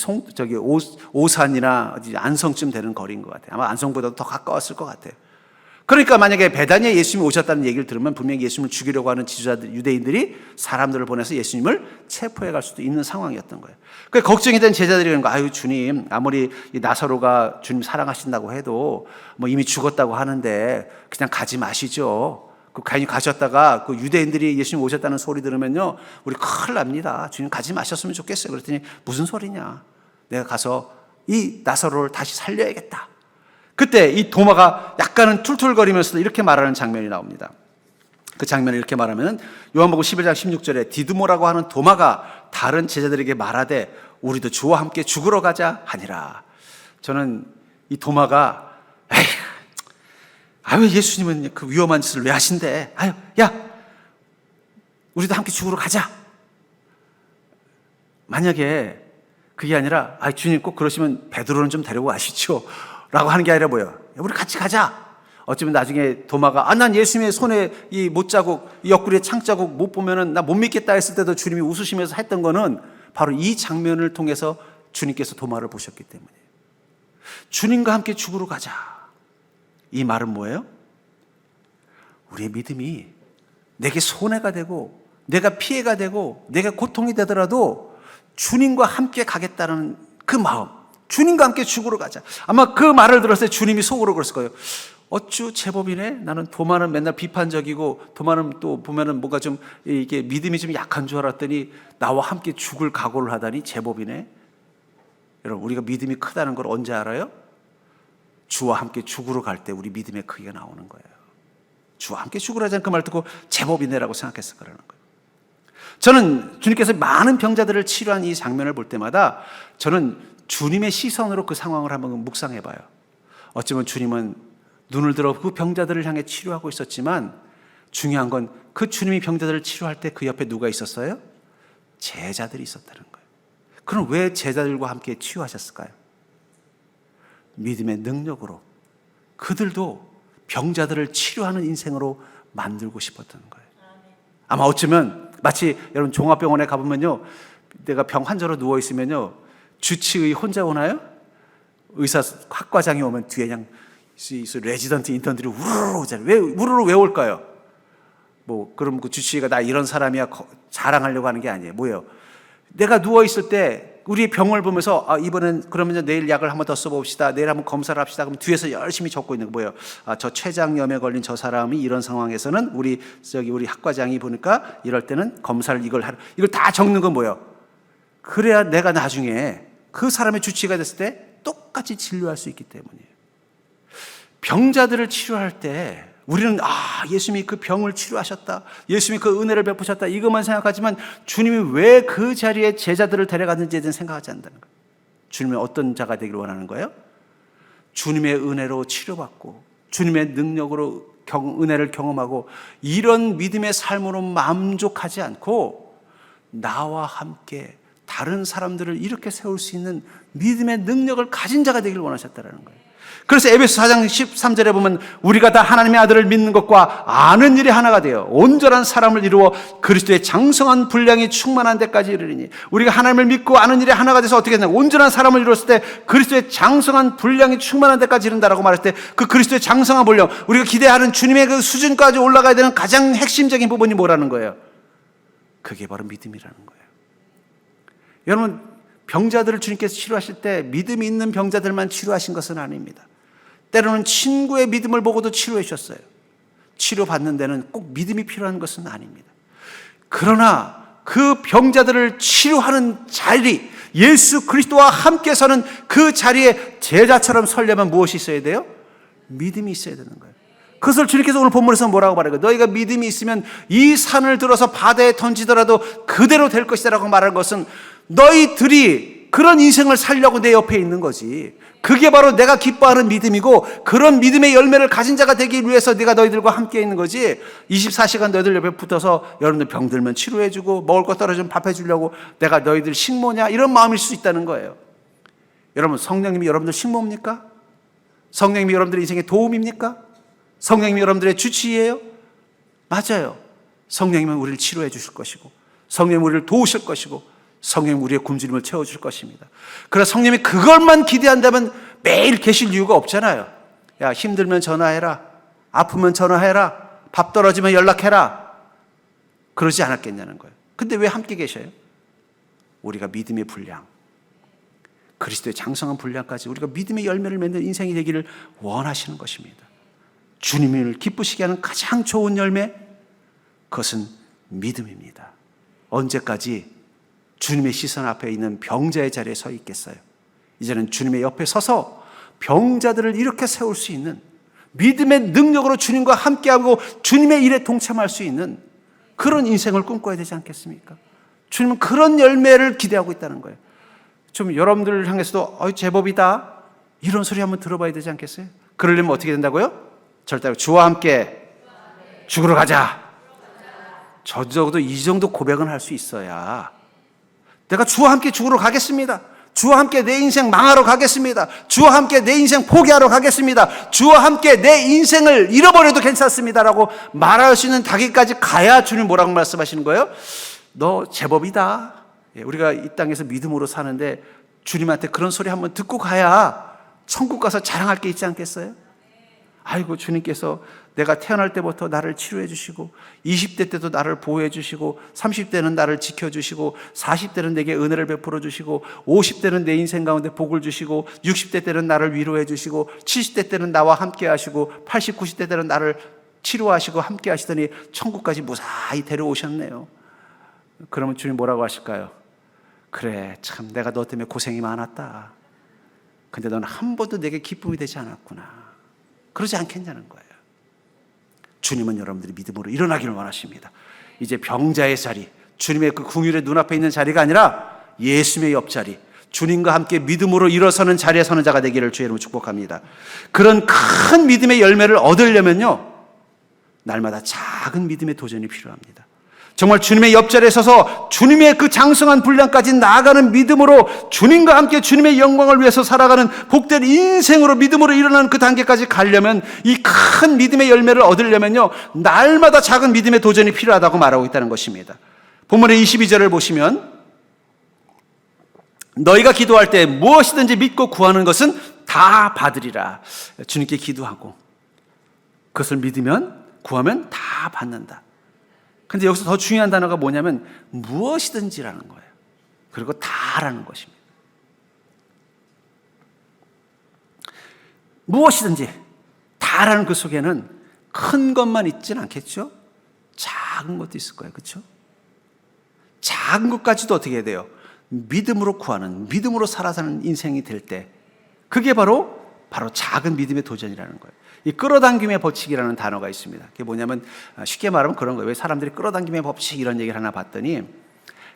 오산이나 어디 안성쯤 되는 거리인 것 같아요. 아마 안성보다 더 가까웠을 것 같아요. 그러니까 만약에 베다니에 예수님이 오셨다는 얘기를 들으면 분명히 예수님을 죽이려고 하는 지도자들, 유대인들이 사람들을 보내서 예수님을 체포해 갈 수도 있는 상황이었던 거예요. 그 걱정이 된 제자들이 그런 거, 아유 주님, 아무리 이 나사로가 주님 사랑하신다고 해도 뭐 이미 죽었다고 하는데 그냥 가지 마시죠. 그 괜히 가셨다가 그 유대인들이 예수님 오셨다는 소리 들으면요, 우리 큰일 납니다. 주님 가지 마셨으면 좋겠어요. 그랬더니 무슨 소리냐? 내가 가서 이 나사로를 다시 살려야겠다. 그때 이 도마가 약간은 툴툴거리면서도 이렇게 말하는 장면이 나옵니다. 그 장면을 이렇게 말하면 요한복음 11장 16절에 디두모라고 하는 도마가 다른 제자들에게 말하되 우리도 주와 함께 죽으러 가자 하니라. 저는 이 도마가 아유 예수님은 그 위험한 짓을 왜 하신대? 아유 야 우리도 함께 죽으러 가자. 만약에 그게 아니라 주님 꼭 그러시면 베드로는 좀 데리고 가시죠 라고 하는 게 아니라 뭐예요? 우리 같이 가자. 어쩌면 나중에 도마가 난 예수님의 손에 이 못자국, 이 옆구리에 창자국 못 보면은 나 못 믿겠다 했을 때도 주님이 웃으시면서 했던 거는 바로 이 장면을 통해서 주님께서 도마를 보셨기 때문이에요. 주님과 함께 죽으러 가자. 이 말은 뭐예요? 우리의 믿음이 내게 손해가 되고 내가 피해가 되고 내가 고통이 되더라도 주님과 함께 가겠다는 그 마음, 주님과 함께 죽으러 가자. 아마 그 말을 들었을 때 주님이 속으로 그랬을 거예요. 어쭈 제법이네. 나는 도마는 맨날 비판적이고 도마는 또 보면은 뭔가 좀 이게 믿음이 좀 약한 줄 알았더니 나와 함께 죽을 각오를 하다니 제법이네. 여러분 우리가 믿음이 크다는 걸 언제 알아요? 주와 함께 죽으러 갈 때 우리 믿음의 크기가 나오는 거예요. 주와 함께 죽으러 하자는 그 말 듣고 제법이네라고 생각했을 거라는 거예요. 저는 주님께서 많은 병자들을 치료한 이 장면을 볼 때마다 저는 주님의 시선으로 그 상황을 한번 묵상해 봐요. 어쩌면 주님은 눈을 들어 그 병자들을 향해 치료하고 있었지만 중요한 건 그 주님이 병자들을 치료할 때 그 옆에 누가 있었어요? 제자들이 있었다는 거예요. 그럼 왜 제자들과 함께 치유하셨을까요? 믿음의 능력으로 그들도 병자들을 치료하는 인생으로 만들고 싶었던 거예요. 아마 어쩌면 마치 여러분 종합병원에 가보면요, 내가 병 환자로 누워 있으면요, 주치의 혼자 오나요? 의사 학과장이 오면 뒤에 그냥 레지던트 인턴들이 우르르 오잖아요. 우르르 왜 올까요? 그럼 그 주치의가 나 이런 사람이야 자랑하려고 하는 게 아니에요. 뭐예요? 내가 누워 있을 때 우리 병을 보면서 이번엔 그러면 내일 약을 한번 더 써봅시다. 내일 한번 검사를 합시다. 그럼 뒤에서 열심히 적고 있는 거 뭐예요? 저 췌장염에 걸린 저 사람이 이런 상황에서는 우리 학과장이 보니까 이럴 때는 검사를 이걸 다 적는 건 뭐예요? 그래야 내가 나중에 그 사람의 주치의가 됐을 때 똑같이 진료할 수 있기 때문이에요. 병자들을 치료할 때 우리는 예수님이 그 병을 치료하셨다, 예수님이 그 은혜를 베푸셨다 이것만 생각하지만 주님이 왜 그 자리에 제자들을 데려갔는지에 대해서 생각하지 않는다는 거예요. 주님이 어떤 자가 되기를 원하는 거예요? 주님의 은혜로 치료받고 주님의 능력으로 은혜를 경험하고 이런 믿음의 삶으로 만족하지 않고 나와 함께 다른 사람들을 이렇게 세울 수 있는 믿음의 능력을 가진 자가 되기를 원하셨다는 거예요. 그래서 에베소 4장 13절에 보면 우리가 다 하나님의 아들을 믿는 것과 아는 일이 하나가 되어 온전한 사람을 이루어 그리스도의 장성한 분량이 충만한 데까지 이르리니, 우리가 하나님을 믿고 아는 일이 하나가 돼서 어떻게 되냐, 온전한 사람을 이루었을 때 그리스도의 장성한 분량이 충만한 데까지 이른다라고 말했을 때 그 그리스도의 장성한 분량, 우리가 기대하는 주님의 그 수준까지 올라가야 되는 가장 핵심적인 부분이 뭐라는 거예요? 그게 바로 믿음이라는 거예요. 여러분, 병자들을 주님께서 치료하실 때 믿음이 있는 병자들만 치료하신 것은 아닙니다. 때로는 친구의 믿음을 보고도 치료해 주셨어요. 치료받는 데는 꼭 믿음이 필요한 것은 아닙니다. 그러나 그 병자들을 치료하는 자리, 예수 그리스도와 함께 서는 그 자리에 제자처럼 서려면 무엇이 있어야 돼요? 믿음이 있어야 되는 거예요. 그것을 주님께서 오늘 본문에서 뭐라고 말해요? 너희가 믿음이 있으면 이 산을 들어서 바다에 던지더라도 그대로 될 것이다 라고 말하는 것은 너희들이 그런 인생을 살려고 내 옆에 있는 거지. 그게 바로 내가 기뻐하는 믿음이고 그런 믿음의 열매를 가진 자가 되기 위해서 내가 너희들과 함께 있는 거지. 24시간 너희들 옆에 붙어서 여러분들 병들면 치료해주고 먹을 거 떨어지면 밥 해주려고 내가 너희들 식모냐 이런 마음일 수 있다는 거예요. 여러분, 성령님이 여러분들 식모입니까? 성령님이 여러분들의 인생에 도움입니까? 성령님이 여러분들의 주치의예요? 맞아요. 성령님은 우리를 치료해 주실 것이고 성령님은 우리를 도우실 것이고 성령님은 우리의 굶주림을 채워줄 것입니다. 그래서 성령님이 그것만 기대한다면 매일 계실 이유가 없잖아요. 야, 힘들면 전화해라. 아프면 전화해라. 밥 떨어지면 연락해라. 그러지 않았겠냐는 거예요. 근데 왜 함께 계셔요? 우리가 믿음의 분량, 그리스도의 장성한 분량까지 우리가 믿음의 열매를 맺는 인생이 되기를 원하시는 것입니다. 주님을 기쁘시게 하는 가장 좋은 열매, 그것은 믿음입니다. 언제까지 주님의 시선 앞에 있는 병자의 자리에 서 있겠어요? 이제는 주님의 옆에 서서 병자들을 이렇게 세울 수 있는, 믿음의 능력으로 주님과 함께하고 주님의 일에 동참할 수 있는 그런 인생을 꿈꿔야 되지 않겠습니까? 주님은 그런 열매를 기대하고 있다는 거예요. 좀 여러분들을 향해서도 제법이다 이런 소리 한번 들어봐야 되지 않겠어요? 그러려면 어떻게 된다고요? 절대 주와 함께 죽으러 가자. 적어도 이 정도 고백은 할 수 있어야 내가 주와 함께 죽으러 가겠습니다. 주와 함께 내 인생 망하러 가겠습니다. 주와 함께 내 인생 포기하러 가겠습니다. 주와 함께 내 인생을 잃어버려도 괜찮습니다라고 말할 수 있는 단계까지 가야 주님 뭐라고 말씀하시는 거예요? 너 제법이다. 우리가 이 땅에서 믿음으로 사는데 주님한테 그런 소리 한번 듣고 가야 천국 가서 자랑할 게 있지 않겠어요? 아이고, 주님께서 내가 태어날 때부터 나를 치료해 주시고 20대 때도 나를 보호해 주시고 30대는 나를 지켜주시고 40대는 내게 은혜를 베풀어 주시고 50대는 내 인생 가운데 복을 주시고 60대 때는 나를 위로해 주시고 70대 때는 나와 함께 하시고 80, 90대 때는 나를 치료하시고 함께 하시더니 천국까지 무사히 데려오셨네요. 그러면 주님 뭐라고 하실까요? 그래, 참 내가 너 때문에 고생이 많았다. 근데 너는 한 번도 내게 기쁨이 되지 않았구나. 그러지 않겠냐는 거예요. 주님은 여러분들이 믿음으로 일어나기를 원하십니다. 이제 병자의 자리, 주님의 그 궁율의 눈앞에 있는 자리가 아니라 예수님의 옆자리, 주님과 함께 믿음으로 일어서는 자리에 서는 자가 되기를 주의 이름으로 축복합니다. 그런 큰 믿음의 열매를 얻으려면요, 날마다 작은 믿음의 도전이 필요합니다. 정말 주님의 옆자리에 서서 주님의 그 장성한 분량까지 나아가는 믿음으로 주님과 함께 주님의 영광을 위해서 살아가는 복된 인생으로 믿음으로 일어나는 그 단계까지 가려면, 이 큰 믿음의 열매를 얻으려면요, 날마다 작은 믿음의 도전이 필요하다고 말하고 있다는 것입니다. 본문의 22절을 보시면 너희가 기도할 때 무엇이든지 믿고 구하는 것은 다 받으리라. 주님께 기도하고 그것을 믿으면, 구하면 다 받는다. 근데 여기서 더 중요한 단어가 뭐냐면 무엇이든지라는 거예요. 그리고 다라는 것입니다. 무엇이든지 다라는 그 속에는 큰 것만 있지는 않겠죠? 작은 것도 있을 거예요. 그렇죠? 작은 것까지도 어떻게 해야 돼요? 믿음으로 구하는, 믿음으로 살아가는 인생이 될 때, 그게 바로 작은 믿음의 도전이라는 거예요. 이 끌어당김의 법칙이라는 단어가 있습니다. 그게 뭐냐면, 쉽게 말하면 그런 거예요. 왜 사람들이 끌어당김의 법칙 이런 얘기를 하나 봤더니,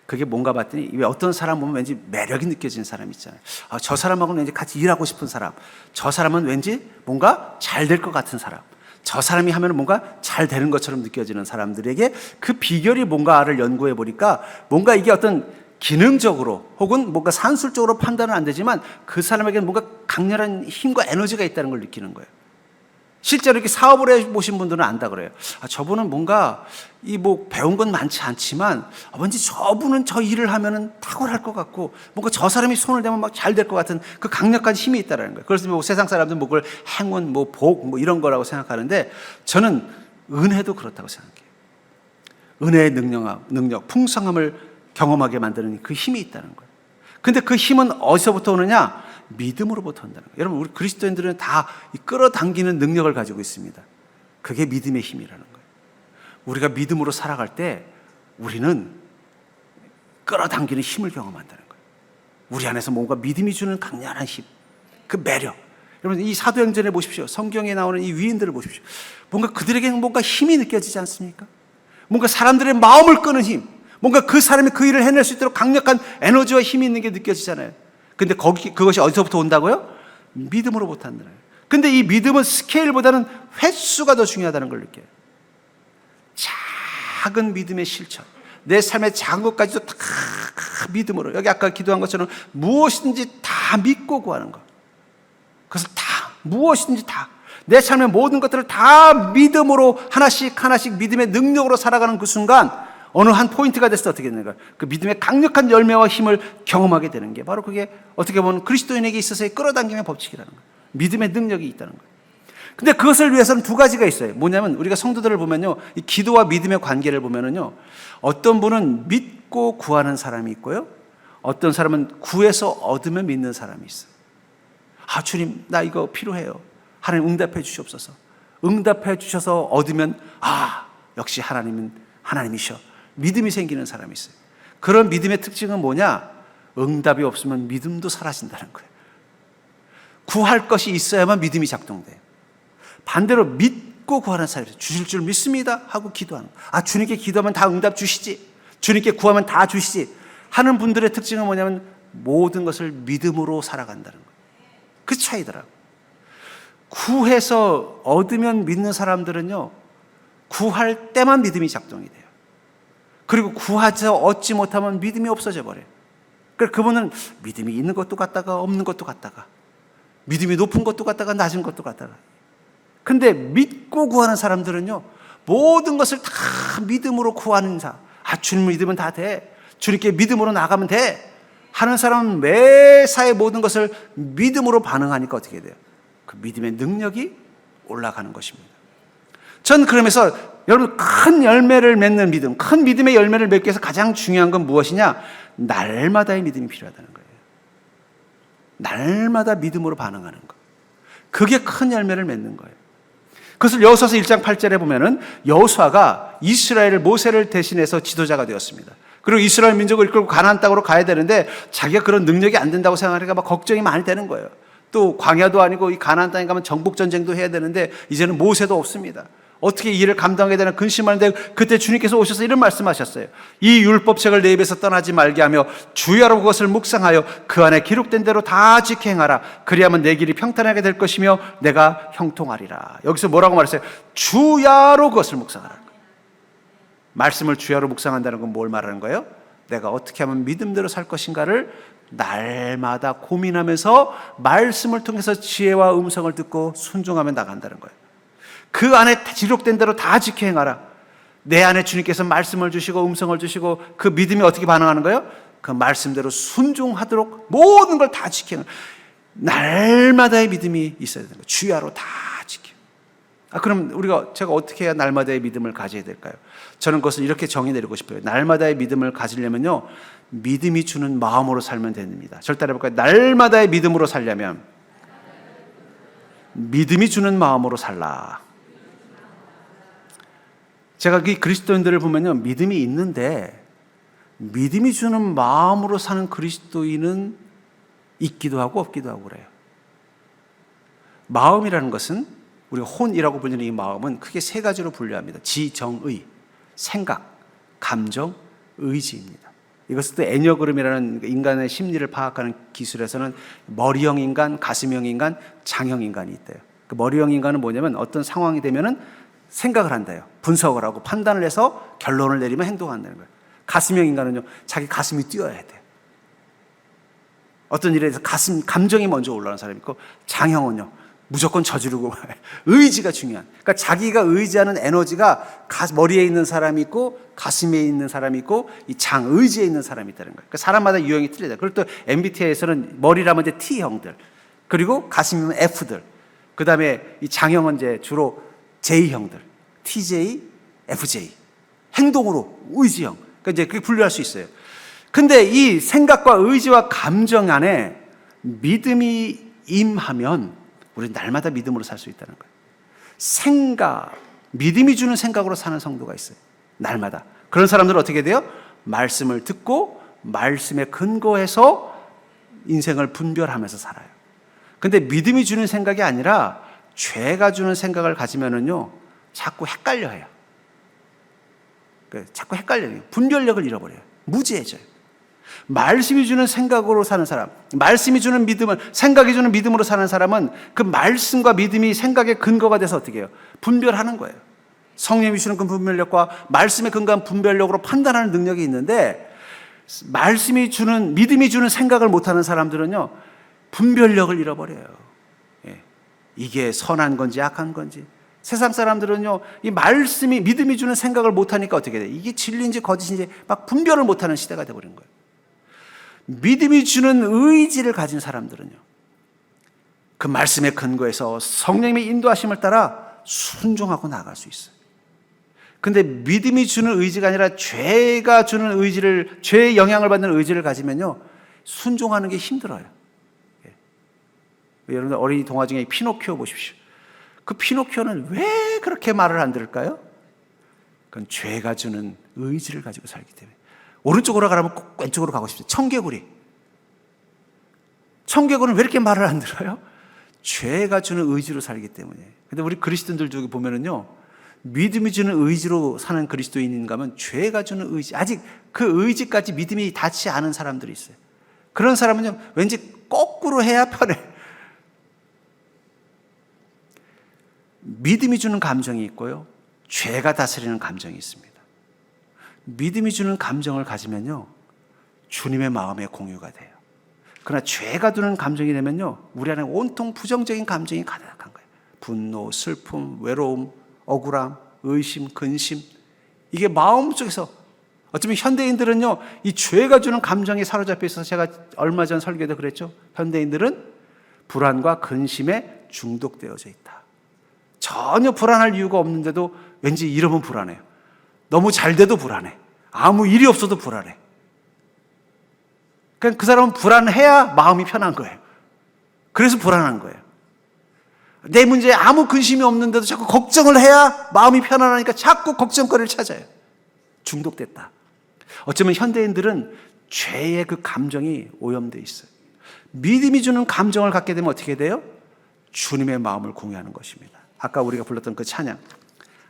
그게 뭔가 봤더니, 왜 어떤 사람 보면 왠지 매력이 느껴지는 사람 있잖아요. 저 사람하고는 왠지 같이 일하고 싶은 사람, 저 사람은 왠지 뭔가 잘 될 것 같은 사람, 저 사람이 하면 뭔가 잘 되는 것처럼 느껴지는 사람들에게 그 비결이 뭔가를 연구해 보니까, 뭔가 이게 어떤 기능적으로 혹은 뭔가 산술적으로 판단은 안 되지만 그 사람에게는 뭔가 강렬한 힘과 에너지가 있다는 걸 느끼는 거예요. 실제로 이렇게 사업을 해보신 분들은 안다 그래요. 저분은 뭔가 배운 건 많지 않지만 왠지 저분은 저 일을 하면은 탁월할 것 같고, 뭔가 저 사람이 손을 대면 막 잘 될 것 같은 그 강력한 힘이 있다는 거예요. 그래서 세상 사람들은 그걸 행운, 복, 이런 거라고 생각하는데, 저는 은혜도 그렇다고 생각해요. 은혜의 능력, 풍성함을 경험하게 만드는 그 힘이 있다는 거예요. 근데 그 힘은 어디서부터 오느냐? 믿음으로부터 온다는 거예요. 여러분, 우리 그리스도인들은 다 끌어당기는 능력을 가지고 있습니다. 그게 믿음의 힘이라는 거예요. 우리가 믿음으로 살아갈 때 우리는 끌어당기는 힘을 경험한다는 거예요. 우리 안에서 뭔가 믿음이 주는 강렬한 힘, 그 매력. 여러분, 이 사도행전에 보십시오. 성경에 나오는 이 위인들을 보십시오. 뭔가 그들에게는 뭔가 힘이 느껴지지 않습니까? 뭔가 사람들의 마음을 끄는 힘, 뭔가 그 사람이 그 일을 해낼 수 있도록 강력한 에너지와 힘이 있는 게 느껴지잖아요. 근데 그것이 어디서부터 온다고요? 믿음으로부터 한다는 거예요. 근데 이 믿음은 스케일보다는 횟수가 더 중요하다는 걸 느껴요. 작은 믿음의 실천, 내 삶의 작은 것까지도 다 믿음으로, 여기 아까 기도한 것처럼 무엇이든지 다 믿고 구하는 것. 그것을 다, 무엇이든지 다, 내 삶의 모든 것들을 다 믿음으로 하나씩 믿음의 능력으로 살아가는 그 순간 어느 한 포인트가 됐을 때 어떻게 되는 거예요? 그 믿음의 강력한 열매와 힘을 경험하게 되는 게 바로 그게 어떻게 보면 그리스도인에게 있어서의 끌어당김의 법칙이라는 거예요. 믿음의 능력이 있다는 거예요. 근데 그것을 위해서는 두 가지가 있어요. 뭐냐면 우리가 성도들을 보면요, 이 기도와 믿음의 관계를 보면은요, 어떤 분은 믿고 구하는 사람이 있고요, 어떤 사람은 구해서 얻으면 믿는 사람이 있어요. 아, 주님, 나 이거 필요해요. 하나님 응답해 주시옵소서. 응답해 주셔서 얻으면, 아, 역시 하나님은 하나님이셔. 믿음이 생기는 사람이 있어요. 그런 믿음의 특징은 뭐냐? 응답이 없으면 믿음도 사라진다는 거예요. 구할 것이 있어야만 믿음이 작동돼요. 반대로 믿고 구하는 사람이 주실 줄 믿습니다 하고 기도하는 거예요. 아, 주님께 기도하면 다 응답 주시지, 주님께 구하면 다 주시지 하는 분들의 특징은 뭐냐면 모든 것을 믿음으로 살아간다는 거예요. 그 차이더라고요. 구해서 얻으면 믿는 사람들은요, 구할 때만 믿음이 작동이 돼요. 그리고 구하자 얻지 못하면 믿음이 없어져 버려요. 그러니까 그분은 믿음이 있는 것도 같다가 없는 것도 같다가, 믿음이 높은 것도 같다가 낮은 것도 같다가. 근데 믿고 구하는 사람들은요, 모든 것을 다 믿음으로 구하는 자. 아, 주님 믿으면 다 돼, 주님께 믿음으로 나가면 돼 하는 사람은 매사의 모든 것을 믿음으로 반응하니까 어떻게 돼요? 그 믿음의 능력이 올라가는 것입니다. 전 그러면서 여러분, 큰 열매를 맺는 믿음, 큰 믿음의 열매를 맺기 위해서 가장 중요한 건 무엇이냐? 날마다의 믿음이 필요하다는 거예요. 날마다 믿음으로 반응하는 것. 그게 큰 열매를 맺는 거예요. 그것을 여호수아서 1장 8절에 보면은 여호수아가 이스라엘을, 모세를 대신해서 지도자가 되었습니다. 그리고 이스라엘 민족을 이끌고 가나안 땅으로 가야 되는데 자기가 그런 능력이 안 된다고 생각하니까 막 걱정이 많이 되는 거예요. 또 광야도 아니고 이 가나안 땅에 가면 정복 전쟁도 해야 되는데 이제는 모세도 없습니다. 어떻게 이 일을 감당하게 되나 근심하는데 그때 주님께서 오셔서 이런 말씀하셨어요. 이 율법책을 내 입에서 떠나지 말게 하며 주야로 그것을 묵상하여 그 안에 기록된 대로 다 지켜 행하라. 그리하면 내 길이 평탄하게 될 것이며 내가 형통하리라. 여기서 뭐라고 말했어요? 주야로 그것을 묵상하라. 말씀을 주야로 묵상한다는 건 뭘 말하는 거예요? 내가 어떻게 하면 믿음대로 살 것인가를 날마다 고민하면서 말씀을 통해서 지혜와 음성을 듣고 순종하며 나간다는 거예요. 그 안에 기록된 대로 다 지켜 행하라. 내 안에 주님께서 말씀을 주시고 음성을 주시고 그 믿음이 어떻게 반응하는 거예요? 그 말씀대로 순종하도록 모든 걸 다 지켜 행하라. 날마다의 믿음이 있어야 되는 거예요. 주야로 다 지켜. 그럼 제가 어떻게 해야 날마다의 믿음을 가져야 될까요? 저는 그것을 이렇게 정의 내리고 싶어요. 날마다의 믿음을 가지려면요, 믿음이 주는 마음으로 살면 됩니다. 절대 해볼까요? 날마다의 믿음으로 살려면 믿음이 주는 마음으로 살라. 제가 이 그리스도인들을 보면요, 믿음이 있는데 믿음이 주는 마음으로 사는 그리스도인은 있기도 하고 없기도 하고 그래요. 마음이라는 것은, 우리가 혼이라고 불리는 이 마음은 크게 세 가지로 분류합니다. 지정의, 생각, 감정, 의지입니다. 이것을 또 애니어그램이라는 인간의 심리를 파악하는 기술에서는 머리형 인간, 가슴형 인간, 장형 인간이 있대요. 그 머리형 인간은 뭐냐면 어떤 상황이 되면은 생각을 한대요. 분석을 하고 판단을 해서 결론을 내리면 행동한다는 거예요. 가슴형 인간은요, 자기 가슴이 뛰어야 돼요. 어떤 일에 대해서 감정이 먼저 올라오는 사람이 있고, 장형은요, 무조건 저지르고 의지가 중요한. 그러니까 자기가 의지하는 에너지가 머리에 있는 사람이 있고 가슴에 있는 사람이 있고 이 의지에 있는 사람이 있다는 거예요. 그러니까 사람마다 유형이 틀리다. 그리고 또 MBTI에서는 머리라면 이제 T형들, 그리고 가슴이면 F들, 그 다음에 이 장형은 이제 주로 J형들, TJ, FJ. 행동으로 의지형. 그러니까 이제 그렇게 분류할 수 있어요. 근데 이 생각과 의지와 감정 안에 믿음이 임하면 우리는 날마다 믿음으로 살 수 있다는 거예요. 생각, 믿음이 주는 생각으로 사는 성도가 있어요. 날마다. 그런 사람들은 어떻게 돼요? 말씀을 듣고 말씀에 근거해서 인생을 분별하면서 살아요. 근데 믿음이 주는 생각이 아니라 죄가 주는 생각을 가지면은요, 자꾸 헷갈려해요. 자꾸 헷갈려요. 분별력을 잃어버려요. 무지해져요. 말씀이 주는 생각으로 사는 사람, 말씀이 주는 믿음을, 생각이 주는 믿음으로 사는 사람은 그 말씀과 믿음이 생각의 근거가 돼서 어떻게 해요? 분별하는 거예요. 성령이 주는 그 분별력과 말씀에 근거한 분별력으로 판단하는 능력이 있는데, 말씀이 주는, 믿음이 주는 생각을 못하는 사람들은요, 분별력을 잃어버려요. 예. 이게 선한 건지 악한 건지. 세상 사람들은요, 이 말씀이, 믿음이 주는 생각을 못하니까 어떻게 돼요? 이게 진리인지 거짓인지 막 분별을 못하는 시대가 되어버린 거예요. 믿음이 주는 의지를 가진 사람들은요, 그 말씀에 근거해서 성령님의 인도하심을 따라 순종하고 나아갈 수 있어요. 근데 믿음이 주는 의지가 아니라 죄가 주는 의지를, 죄의 영향을 받는 의지를 가지면요, 순종하는 게 힘들어요. 예. 여러분들 어린이 동화 중에 피노키오 보십시오. 그 피노키오는 왜 그렇게 말을 안 들을까요? 그건 죄가 주는 의지를 가지고 살기 때문에. 오른쪽으로 가라면 꼭 왼쪽으로 가고 싶죠. 청개구리. 청개구리는 왜 이렇게 말을 안 들어요? 죄가 주는 의지로 살기 때문에. 근데 우리 그리스도인들 중에 보면은요, 믿음이 주는 의지로 사는 그리스도인인가 하면 죄가 주는 의지, 아직 그 의지까지 믿음이 닿지 않은 사람들이 있어요. 그런 사람은요, 왠지 거꾸로 해야 편해. 믿음이 주는 감정이 있고요, 죄가 다스리는 감정이 있습니다. 믿음이 주는 감정을 가지면요, 주님의 마음의 공유가 돼요. 그러나 죄가 주는 감정이 되면요, 우리 안에 온통 부정적인 감정이 가득한 거예요. 분노, 슬픔, 외로움, 억울함, 의심, 근심. 이게 마음속에서, 어쩌면 현대인들은요, 이 죄가 주는 감정에 사로잡혀 있어서, 제가 얼마 전 설교에도 그랬죠. 현대인들은 불안과 근심에 중독되어져 있다. 전혀 불안할 이유가 없는데도 왠지 이러면 불안해요. 너무 잘 돼도 불안해. 아무 일이 없어도 불안해. 그러니까 그 사람은 불안해야 마음이 편한 거예요. 그래서 불안한 거예요. 내 문제에 아무 근심이 없는데도 자꾸 걱정을 해야 마음이 편안하니까 자꾸 걱정거리를 찾아요. 중독됐다. 어쩌면 현대인들은 죄의 그 감정이 오염되어 있어요. 믿음이 주는 감정을 갖게 되면 어떻게 돼요? 주님의 마음을 공유하는 것입니다. 아까 우리가 불렀던 그 찬양,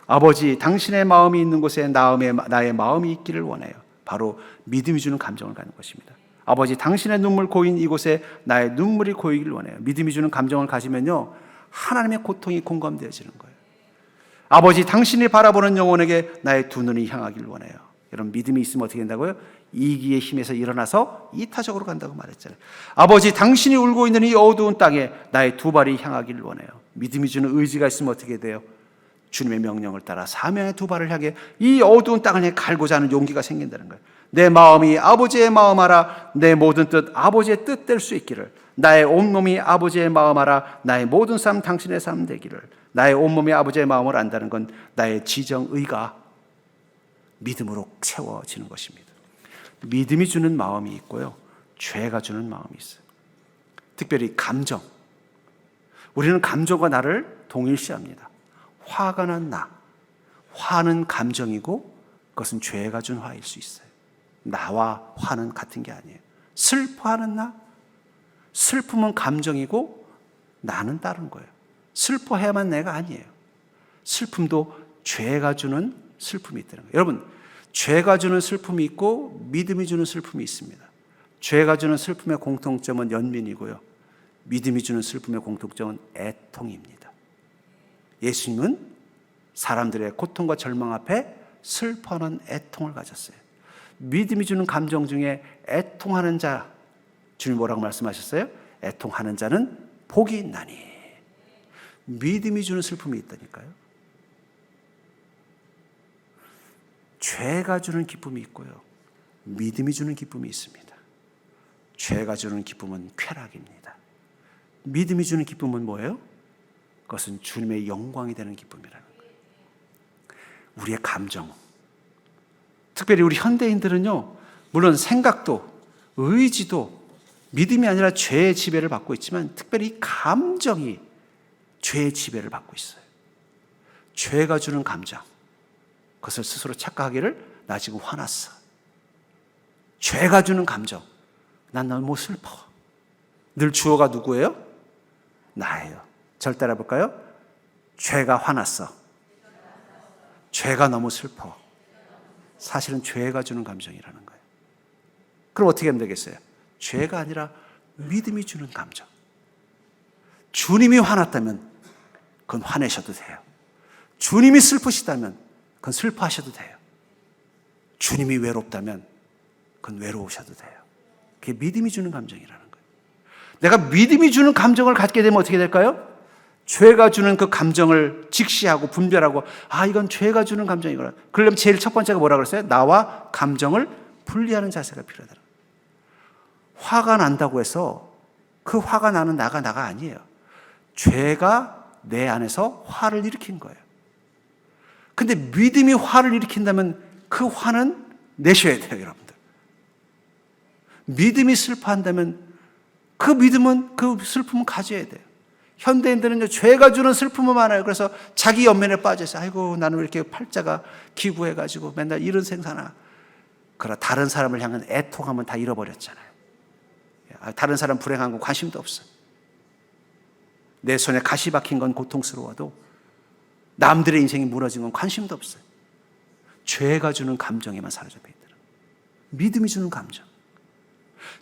아버지 당신의 마음이 있는 곳에 나의 마음이 있기를 원해요. 바로 믿음이 주는 감정을 갖는 것입니다. 아버지 당신의 눈물 고인 이곳에 나의 눈물이 고이기를 원해요. 믿음이 주는 감정을 가지면요, 하나님의 고통이 공감되어지는 거예요. 아버지 당신이 바라보는 영혼에게 나의 두 눈이 향하기를 원해요. 여러분, 믿음이 있으면 어떻게 된다고요? 이기의 힘에서 일어나서 이타적으로 간다고 말했잖아요. 아버지 당신이 울고 있는 이 어두운 땅에 나의 두 발이 향하기를 원해요. 믿음이 주는 의지가 있으면 어떻게 돼요? 주님의 명령을 따라 사명의 두 발을 향해 이 어두운 땅을 향해 갈고자 하는 용기가 생긴다는 거예요. 내 마음이 아버지의 마음 알아 내 모든 뜻 아버지의 뜻 될 수 있기를. 나의 온몸이 아버지의 마음 알아 나의 모든 삶 당신의 삶 되기를. 나의 온몸이 아버지의 마음을 안다는 건 나의 지정의가 믿음으로 채워지는 것입니다. 믿음이 주는 마음이 있고요, 죄가 주는 마음이 있어요. 특별히 감정. 우리는 감정과 나를 동일시합니다. 화가 난 나, 화는 감정이고 그것은 죄가 준 화일 수 있어요. 나와 화는 같은 게 아니에요. 슬퍼하는 나, 슬픔은 감정이고 나는 다른 거예요. 슬퍼해야만 내가 아니에요. 슬픔도 죄가 주는 슬픔이 있다는 거예요. 여러분, 죄가 주는 슬픔이 있고 믿음이 주는 슬픔이 있습니다. 죄가 주는 슬픔의 공통점은 연민이고요, 믿음이 주는 슬픔의 공통점은 애통입니다. 예수님은 사람들의 고통과 절망 앞에 슬퍼하는 애통을 가졌어요. 믿음이 주는 감정 중에 애통하는 자, 주님 뭐라고 말씀하셨어요? 애통하는 자는 복이 있나니. 믿음이 주는 슬픔이 있다니까요. 죄가 주는 기쁨이 있고요, 믿음이 주는 기쁨이 있습니다. 죄가 주는 기쁨은 쾌락입니다. 믿음이 주는 기쁨은 뭐예요? 그것은 주님의 영광이 되는 기쁨이라는 거예요. 우리의 감정, 특별히 우리 현대인들은요, 물론 생각도 의지도 믿음이 아니라 죄의 지배를 받고 있지만 특별히 감정이 죄의 지배를 받고 있어요. 죄가 주는 감정, 그것을 스스로 착각하기를 나 지금 화났어. 죄가 주는 감정, 난 너무 슬퍼. 늘 주어가 누구예요? 나예요. 절 따라 볼까요? 죄가 화났어. 죄가 너무 슬퍼. 사실은 죄가 주는 감정이라는 거예요. 그럼 어떻게 하면 되겠어요? 죄가 아니라 믿음이 주는 감정. 주님이 화났다면 그건 화내셔도 돼요. 주님이 슬프시다면 그건 슬퍼하셔도 돼요. 주님이 외롭다면 그건 외로우셔도 돼요. 그게 믿음이 주는 감정이라는 거예요. 내가 믿음이 주는 감정을 갖게 되면 어떻게 될까요? 죄가 주는 그 감정을 직시하고 분별하고, 아, 이건 죄가 주는 감정이구나. 그러려면 제일 첫 번째가 뭐라 그랬어요? 나와 감정을 분리하는 자세가 필요하다. 화가 난다고 해서 그 화가 나는 나가 아니에요. 죄가 내 안에서 화를 일으킨 거예요. 근데 믿음이 화를 일으킨다면 그 화는 내셔야 돼요, 여러분들. 믿음이 슬퍼한다면 그 믿음은, 그 슬픔은 가져야 돼요. 현대인들은 죄가 주는 슬픔은 많아요. 그래서 자기 연민에 빠져서, 아이고, 나는 왜 이렇게 팔자가 기구해가지고 맨날 이런 생사나. 그러나 다른 사람을 향한 애통함은 다 잃어버렸잖아요. 다른 사람 불행한 건 관심도 없어요. 내 손에 가시 박힌 건 고통스러워도 남들의 인생이 무너진 건 관심도 없어요. 죄가 주는 감정에만 사로잡혀 있더라. 믿음이 주는 감정.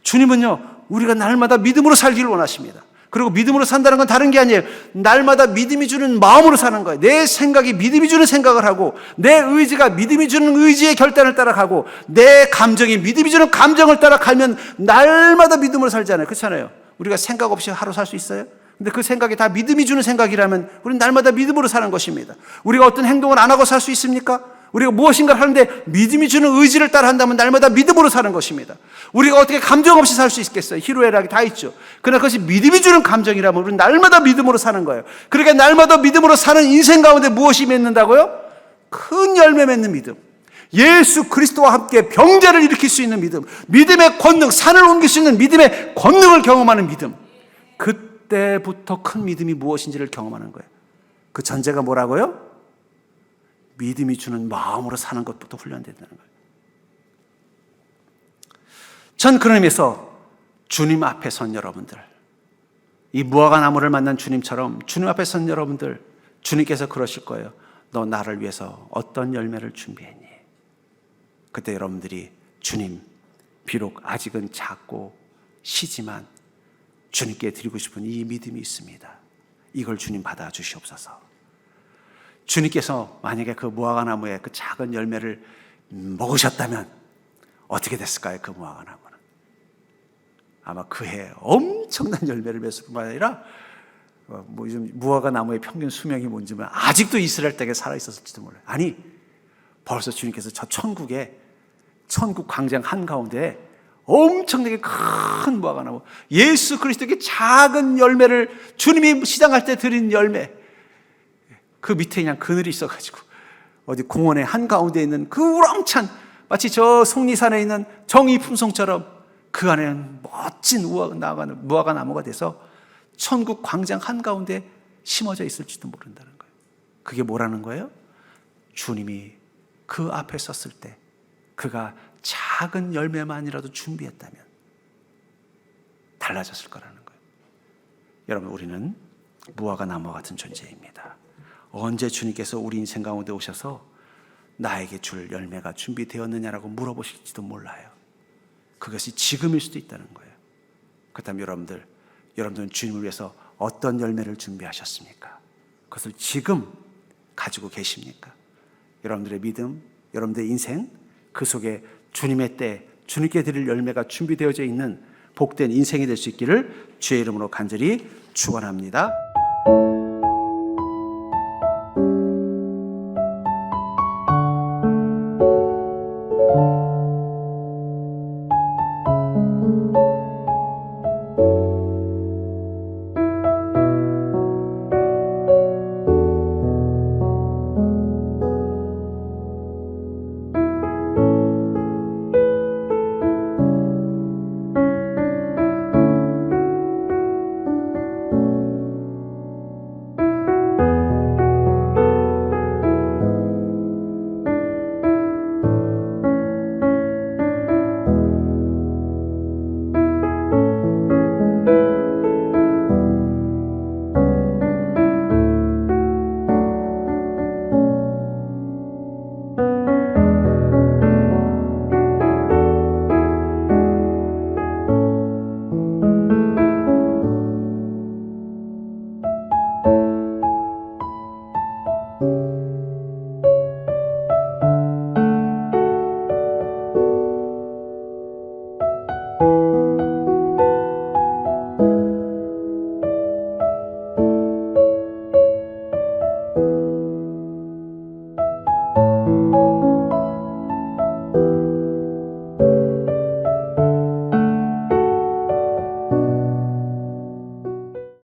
주님은요, 우리가 날마다 믿음으로 살기를 원하십니다. 그리고 믿음으로 산다는 건 다른 게 아니에요. 날마다 믿음이 주는 마음으로 사는 거예요. 내 생각이 믿음이 주는 생각을 하고, 내 의지가 믿음이 주는 의지의 결단을 따라가고, 내 감정이 믿음이 주는 감정을 따라가면 날마다 믿음으로 살잖아요. 그렇잖아요. 우리가 생각 없이 하루 살 수 있어요? 근데 그 생각이 다 믿음이 주는 생각이라면 우리는 날마다 믿음으로 사는 것입니다. 우리가 어떤 행동을 안 하고 살 수 있습니까? 우리가 무엇인가를 하는데 믿음이 주는 의지를 따라 한다면 날마다 믿음으로 사는 것입니다. 우리가 어떻게 감정 없이 살 수 있겠어요? 희로애락이 다 있죠. 그러나 그것이 믿음이 주는 감정이라면 우리는 날마다 믿음으로 사는 거예요. 그러니까 날마다 믿음으로 사는 인생 가운데 무엇이 맺는다고요? 큰 열매 맺는 믿음. 예수 그리스도와 함께 병자를 일으킬 수 있는 믿음. 믿음의 권능, 산을 옮길 수 있는 믿음의 권능을 경험하는 믿음. 그때부터 큰 믿음이 무엇인지를 경험하는 거예요. 그 전제가 뭐라고요? 믿음이 주는 마음으로 사는 것부터 훈련된다는 거예요. 전 그런 의미에서 주님 앞에 선 여러분들, 이 무화과 나무를 만난 주님처럼 주님 앞에 선 여러분들, 주님께서 그러실 거예요. 너 나를 위해서 어떤 열매를 준비했니? 그때 여러분들이 주님, 비록 아직은 작고 시지만 주님께 드리고 싶은 이 믿음이 있습니다. 이걸 주님 받아주시옵소서. 주님께서 만약에 그 무화과 나무의 그 작은 열매를 먹으셨다면 어떻게 됐을까요? 그 무화과 나무는 아마 그해 엄청난 열매를 맺을 뿐만 아니라 요즘 무화과 나무의 평균 수명이 뭔지 모르면 아직도 이스라엘 땅에 살아있었을지도 몰라요. 아니, 벌써 주님께서 저 천국 광장 한가운데 엄청나게 큰 무화과 나무, 예수 그리스도에게 작은 열매를 주님이 시장할 때 드린 열매, 그 밑에 그냥 그늘이 있어가지고 어디 공원의 한가운데 있는 그 우렁찬, 마치 저 속리산에 있는 정의 품성처럼 그 안에는 멋진 무화과 나무가 돼서 천국 광장 한가운데 심어져 있을지도 모른다는 거예요. 그게 뭐라는 거예요? 주님이 그 앞에 섰을 때 그가 작은 열매만이라도 준비했다면 달라졌을 거라는 거예요. 여러분, 우리는 무화과 나무와 같은 존재입니다. 언제 주님께서 우리 인생 가운데 오셔서 나에게 줄 열매가 준비되었느냐라고 물어보실지도 몰라요. 그것이 지금일 수도 있다는 거예요. 그렇다면 여러분들은 주님을 위해서 어떤 열매를 준비하셨습니까? 그것을 지금 가지고 계십니까? 여러분들의 믿음, 여러분들의 인생, 그 속에 주님의 때 주님께 드릴 열매가 준비되어져 있는 복된 인생이 될 수 있기를 주의 이름으로 간절히 축원합니다.